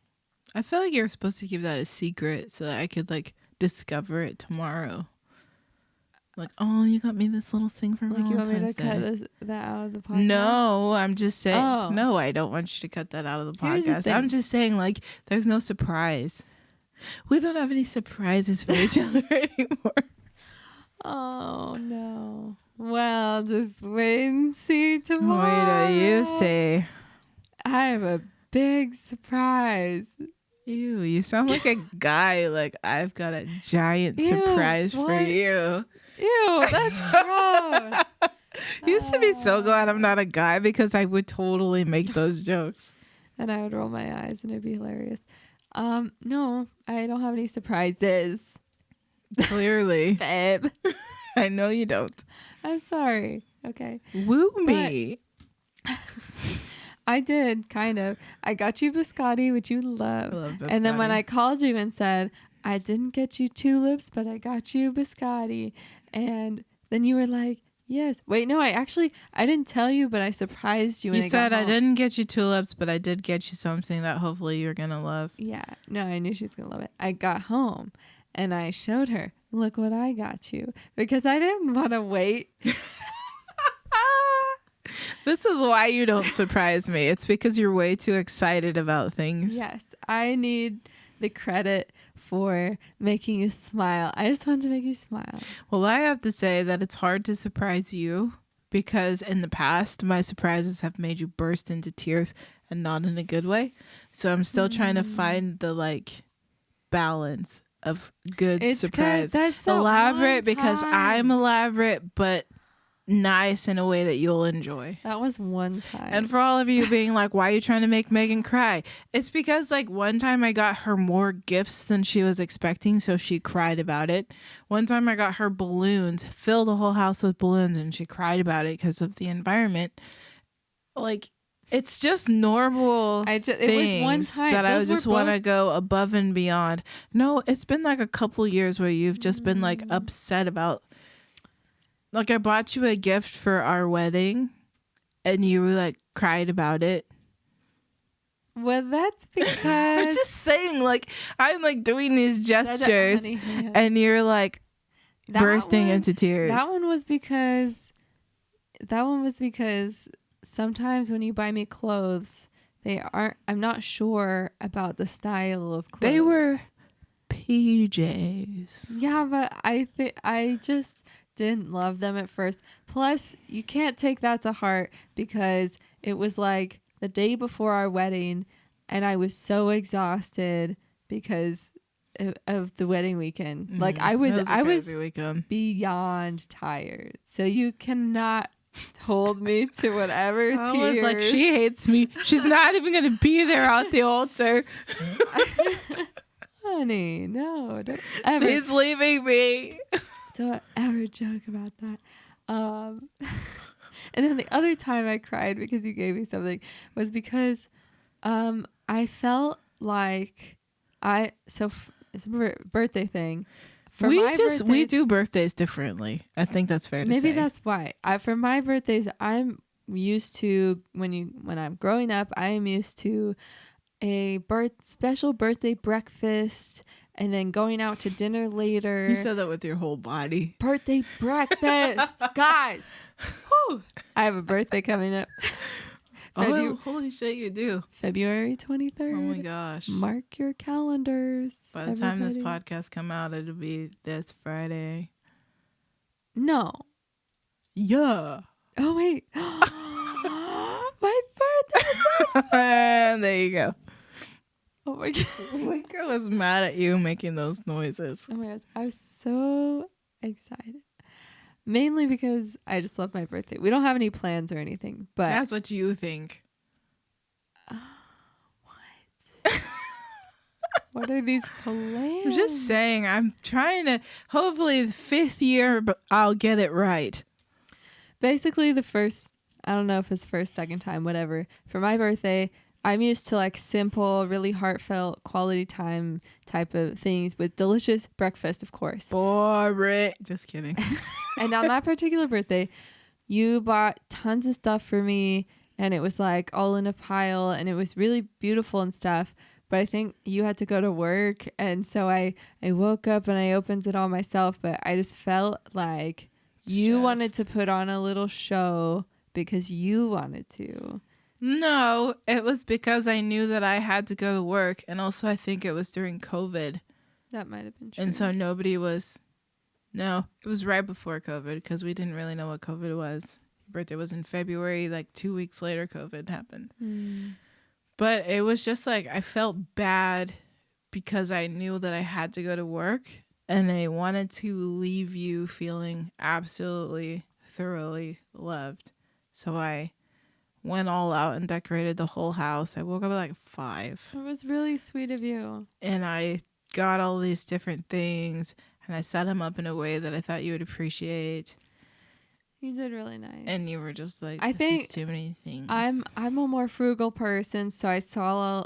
I feel like you're supposed to keep that a secret so that I could like discover it tomorrow. Like, oh, you got me this little thing for Valentine's Day. Like, you want me to cut that out of the podcast? No, I'm just saying. Oh. No, I don't want you to cut that out of the Here's the podcast. thing. I'm just saying, like, there's no surprise. We don't have any surprises for each other anymore. Oh, no. Well, just wait and see tomorrow. Wait till you see. I have a big surprise. Ew, you sound like a guy. Like, I've got a giant Ew, surprise for what? you. Ew, that's gross. You used to be so glad I'm not a guy because I would totally make those jokes. And I would roll my eyes and it'd be hilarious. No, I don't have any surprises. Clearly. Babe. I know you don't. I'm sorry. Okay. Woo me. I did, kind of. I got you biscotti, which you love. I love biscotti. And then when I called you and said, I didn't get you tulips, but I got you biscotti. And then you were like, yes. Wait, no, I didn't tell you, but I surprised you. You said I didn't get you tulips, but I did get you something that hopefully you're going to love. Yeah. No, I knew she was going to love it. I got home and I showed her, look what I got you. Because I didn't want to wait. This is why you don't surprise me. It's because you're way too excited about things. Yes. I need the credit for making you smile. I just wanted to make you smile. Well, I have to say that it's hard to surprise you because in the past, my surprises have made you burst into tears and not in a good way. So I'm still trying to find the like balance of good surprise. That's elaborate because I'm elaborate, but nice in a way that you'll enjoy. That was one time. And for all of you being like, why are you trying to make Megan cry? It's because like one time I got her more gifts than she was expecting, so she cried about it. One time I got her balloons, filled the whole house with balloons, and she cried about it because of the environment. Like, it's just normal things it was one time that I just want to go above and beyond. No, it's been like a couple years where you've just been like upset about. Like, I bought you a gift for our wedding, and you were, like, cried about it. Well, that's because... I'm just saying, like, I'm, like, doing these gestures, and you're, like, bursting into tears. That one was because sometimes when you buy me clothes, I'm not sure about the style of clothes. They were PJs. Yeah, but I just... didn't love them at first. Plus, you can't take that to heart because it was like the day before our wedding and I was so exhausted because of the wedding weekend. Like I was weekend. beyond tired. So you cannot hold me to whatever I tears. was like, she hates me. She's not even going to be there at the altar. Honey, no, don't ever. She's leaving me. Don't ever joke about that. And then the other time I cried because you gave me something was because I felt like it's a birthday thing. We do birthdays differently. I think that's fair to say. Maybe that's why. For my birthdays, I'm used to when I'm growing up, I am used to a special birthday breakfast and then going out to dinner later. You said that with your whole body. Birthday breakfast. Guys. Whew. I have a birthday coming up. Holy shit, you do. February 23rd. Oh my gosh. Mark your calendars. By the time this podcast come out, it'll be this Friday. No. Yeah. Oh, wait. My birthday. There you go. Oh my God. Like I was mad at you making those noises. Oh my gosh. I'm so excited. Mainly because I just love my birthday. We don't have any plans or anything, but that's what you think. What? What are these plans? I'm just saying, I'm trying to, hopefully the 5th year, but I'll get it right. Basically I don't know if it's first, second time, whatever. For my birthday, I'm used to like simple, really heartfelt, quality time type of things with delicious breakfast, of course. Boring. Just kidding. And on that particular birthday, you bought tons of stuff for me and it was like all in a pile and it was really beautiful and stuff. But I think you had to go to work. And so I woke up and I opened it all myself. But I just felt like you wanted to put on a little show because you wanted to. No, it was because I knew that I had to go to work. And also I think it was during COVID. That might have been true. And so nobody was... No, it was right before COVID because we didn't really know what COVID was. Your birthday was in February, like 2 weeks later, COVID happened. But it was just like I felt bad because I knew that I had to go to work and I wanted to leave you feeling absolutely, thoroughly loved. So I went all out and decorated the whole house. I woke up at like 5. It was really sweet of you. And I got all these different things. And I set them up in a way that I thought you would appreciate. You did really nice. And you were just like, I think is too many things. I'm a more frugal person, so I saw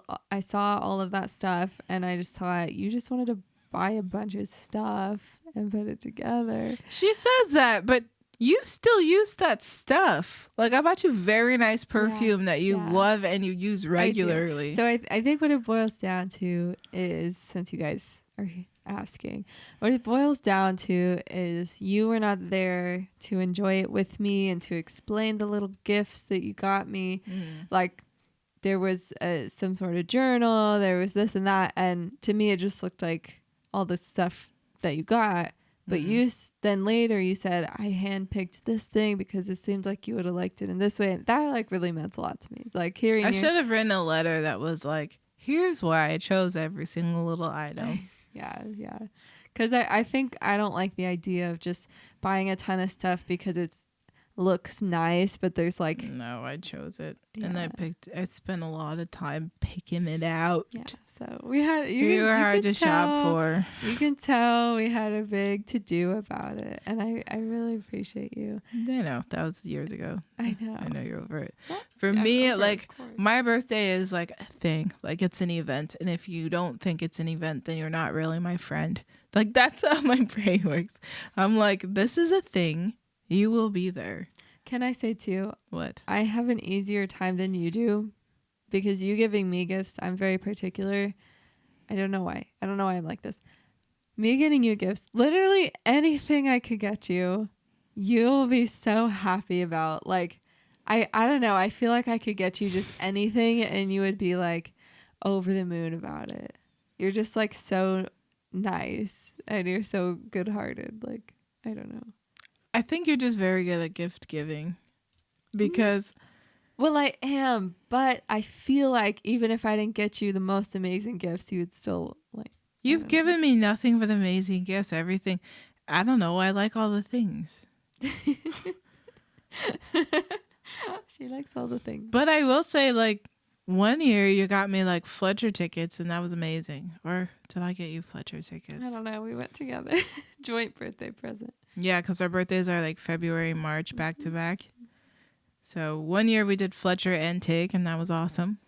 all of that stuff, and I just thought you just wanted to buy a bunch of stuff and put it together. She says that, but you still use that stuff. Like I bought you very nice perfume that you love and you use regularly. So I think what it boils down to is, since you guys are asking, what it boils down to is you were not there to enjoy it with me and to explain the little gifts that you got me. Like there was some sort of journal, there was this and that, and to me it just looked like all the stuff that you got. But then later you said, I handpicked this thing because it seems like you would have liked it in this way. And that like really meant a lot to me. Like hearing I should have written a letter that was like, here's why I chose every single little item. Yeah. Because I think I don't like the idea of just buying a ton of stuff because it looks nice, but there's like... No, I chose it. Yeah. And I spent a lot of time picking it out. Yeah, so we had... You were hard to shop for. You can tell we had a big to-do about it. And I really appreciate you. I know. That was years ago. I know. I know you're over it. For me, like, my birthday is like a thing. Like, it's an event. And if you don't think it's an event, then you're not really my friend. Like, that's how my brain works. I'm like, this is a thing. You will be there. Can I say too? What? I have an easier time than you do because you giving me gifts, I'm very particular. I don't know why. I don't know why I'm like this. Me getting you gifts, literally anything I could get you, you'll be so happy about. Like, I don't know. I feel like I could get you just anything and you would be like over the moon about it. You're just like so nice and you're so good hearted. Like, I don't know. I think you're just very good at gift giving because... Well, I am, but I feel like even if I didn't get you the most amazing gifts, you would still like... You've given me nothing but amazing gifts, everything. I don't know. I like all the things. She likes all the things. But I will say, like, one year you got me like Fletcher tickets, and that was amazing. Or did I get you Fletcher tickets? I don't know. We went together. Joint birthday present. Yeah, because our birthdays are like February, March, back to back. So one year we did Fletcher and Tig, and that was awesome.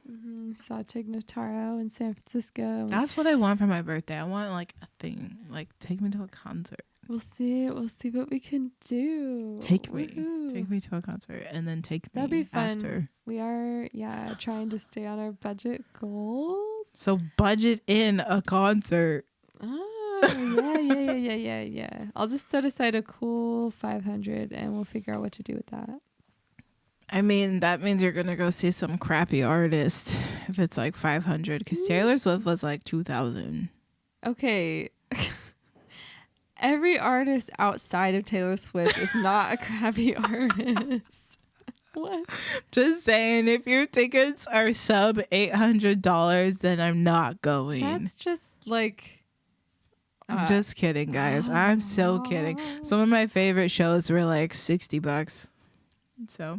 Saw Tig Notaro in San Francisco. That's what I want for my birthday. I want like a thing, like take me to a concert. We'll see what we can do. Take me Woohoo. to a concert, and then take me That'd be fun. after. We are, trying to stay on our budget goals. So budget in a concert. Oh, yeah. I'll just set aside a cool 500 and we'll figure out what to do with that. I mean, that means you're gonna go see some crappy artist if it's like 500, because Taylor Swift was like 2,000. Okay. Every artist outside of Taylor Swift is not a crappy artist. What? Just saying, if your tickets are sub $800, then I'm not going. That's just like. I'm just kidding, guys. I'm so kidding. Some of my favorite shows were like $60. So.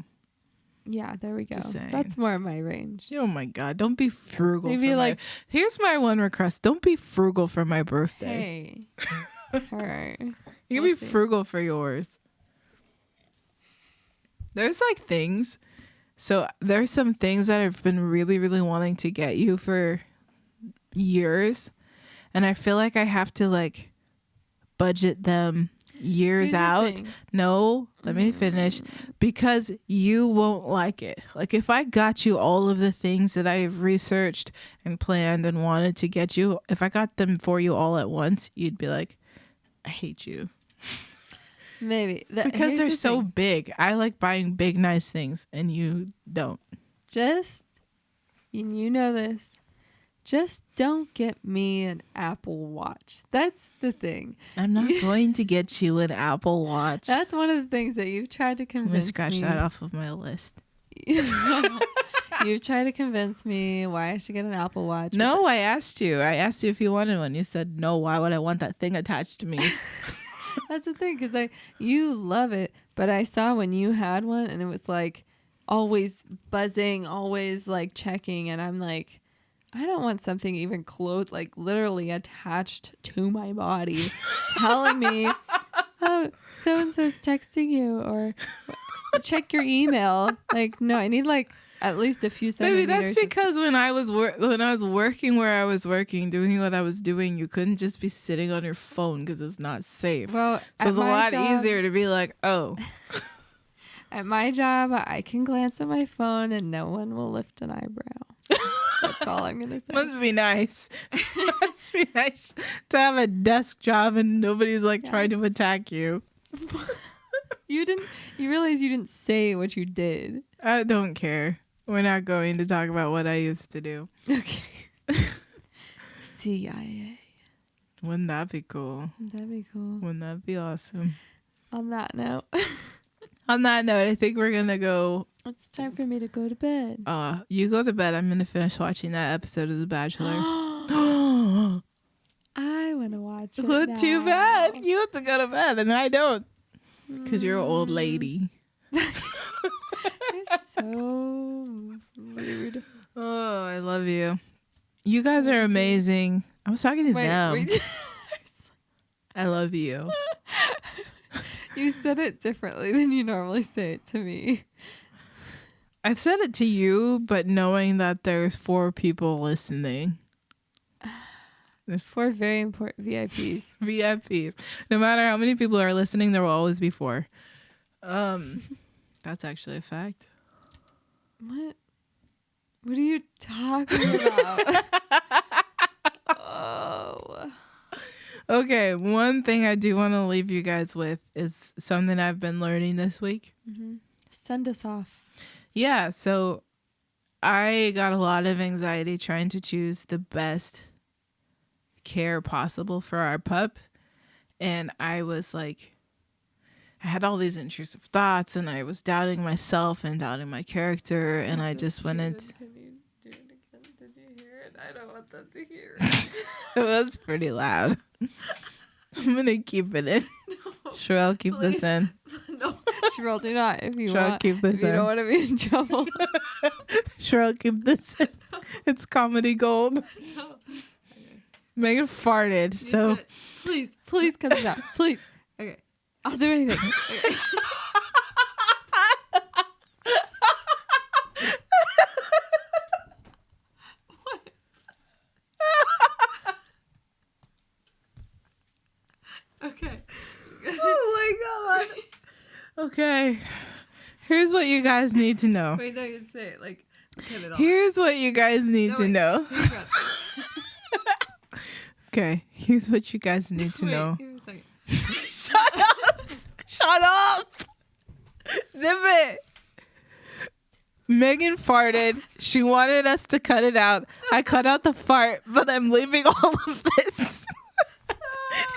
Yeah, there we go. Just saying. That's more my range. Oh my God! Don't be frugal. Maybe like. Here's my one request: don't be frugal for my birthday. Hey. All right. You can be frugal for yours. There's like things. So there's some things that I've been really, really wanting to get you for years, and I feel like I have to like budget them years out. No, let me finish, because you won't like it. Like if I got you all of the things that I've researched and planned and wanted to get you, if I got them for you all at once, you'd be like, I hate you. Maybe. Because they're so big. I like buying big, nice things, and you don't. You know this. Just don't get me an Apple Watch. That's the thing. I'm not going to get you an Apple Watch. That's one of the things that you've tried to convince me. I'm going to scratch that off of my list. You've tried to convince me why I should get an Apple Watch. No, I asked you. I asked you if you wanted one. You said, no, why would I want that thing attached to me? That's the thing, because you love it, but I saw when you had one, and it was like always buzzing, always like checking, and I'm like, I don't want something even close, like literally attached to my body, telling me, oh, so-and-so's texting you, or check your email. Like, no, I need like at least a few centimeters. Maybe that's because when I was working where I was working, doing what I was doing, you couldn't just be sitting on your phone because it's not safe. Well, so it's a lot easier to be like, oh. At my job, I can glance at my phone and no one will lift an eyebrow. That's all I'm gonna say. Must be nice. Must be nice to have a desk job and nobody's like trying to attack you. You realize you didn't say what you did. I don't care. We're not going to talk about what I used to do. Okay. CIA. Wouldn't that be cool? That'd be cool. Wouldn't that be awesome? On that note. On that note, I think we're gonna go. It's time for me to go to bed. You go to bed. I'm gonna finish watching that episode of The Bachelor. I want to watch it. Well, now. too bad. You have to go to bed, and I don't, because you're an old lady. You're so rude. Oh, I love you. You guys are amazing. I was talking to them. Wait. I love you. You said it differently than you normally say it to me. I said it to you, but knowing that there's 4 people listening. There's 4 very important VIPs. VIPs. No matter how many people are listening, there will always be 4. That's actually a fact. What? What are you talking about? Oh. Okay, one thing I do want to leave you guys with is something I've been learning this week. Mm-hmm. Send us off. Yeah, so I got a lot of anxiety trying to choose the best care possible for our pup. And I was like, I had all these intrusive thoughts, and I was doubting myself and doubting my character. And I just went into... Can you do it again? Did you hear it? I don't want them to hear it. That's pretty loud. I'm going to keep it in. No, Sherell, keep please. this in. No. Sherell, do not if you Sherell, want. keep this If you in. don't want to be in trouble. Sherell, keep this in. It's comedy gold. Megan farted, so Please cut this out. Please. Okay. I'll do anything. Okay. Okay. Oh my god. Okay. Here's what you guys need to know. Wait, no, you say it. Like, cut it off. Here's what you guys need to know. Take a breath. Okay, here's what you guys need to Wait, know. give me a second. Shut up! Shut up! Zip it! Megan farted. She wanted us to cut it out. I cut out the fart, but I'm leaving all of this.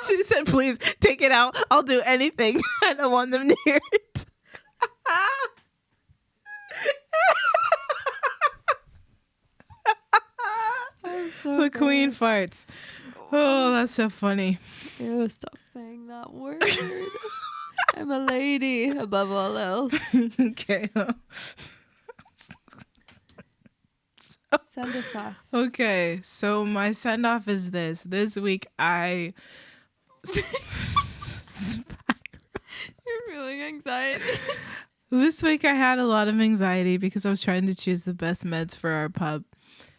She said, please take it out. I'll do anything. I don't want them to hear it. So The queen farts. Oh, that's so funny. Ew, stop saying that word. I'm a lady above all else. Okay. Send us off. Okay, so my send off is this. This week I You're feeling anxiety. This week I had a lot of anxiety because I was trying to choose the best meds for our pup.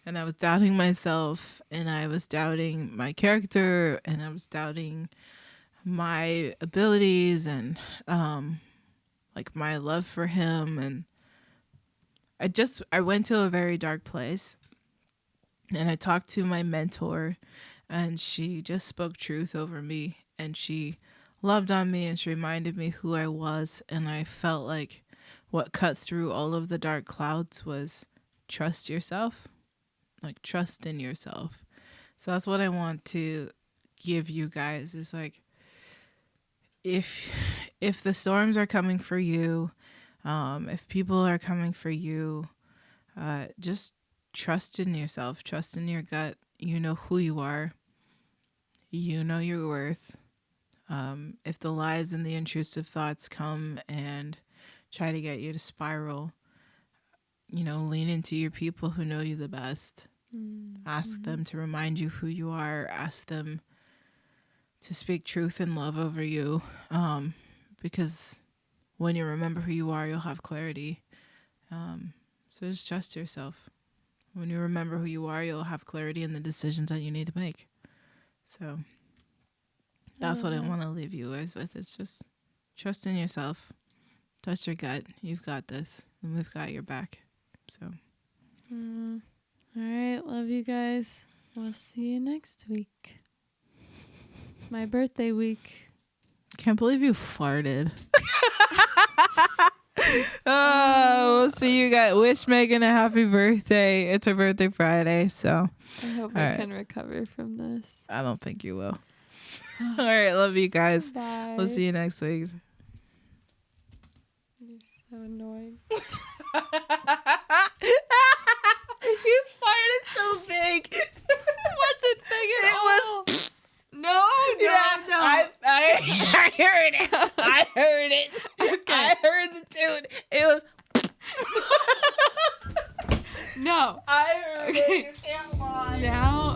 And I was doubting myself, and I was doubting my character, and I was doubting my abilities and like my love for him. And I went to a very dark place, and I talked to my mentor, and she just spoke truth over me, and she loved on me, and she reminded me who I was. And I felt like what cut through all of the dark clouds was trust yourself. Like, trust in yourself. So that's what I want to give you guys is like, if the storms are coming for you, if people are coming for you, just trust in yourself, trust in your gut. You know who you are. You know your worth. If the lies and the intrusive thoughts come and try to get you to spiral, lean into your people who know you the best. Mm-hmm. Ask them to remind you who you are. Ask them to speak truth and love over you. Because when you remember who you are, you'll have clarity. So just trust yourself. When you remember who you are, you'll have clarity in the decisions that you need to make. So that's what I want to leave you guys with. It's just trust in yourself. Trust your gut. You've got this. And we've got your back. So. All right. Love you guys. We'll see you next week. My birthday week. Can't believe you farted. We'll see you guys. Wish Megan a happy birthday. It's her birthday Friday, so. I hope I can recover from this. I don't think you will. All right. Love you guys. Bye. We'll see you next week. You're so annoying. You farted so big. It wasn't big at all. No. I heard it. I heard it. Okay. I heard the tune. It was. No. I heard it. You can't lie. Now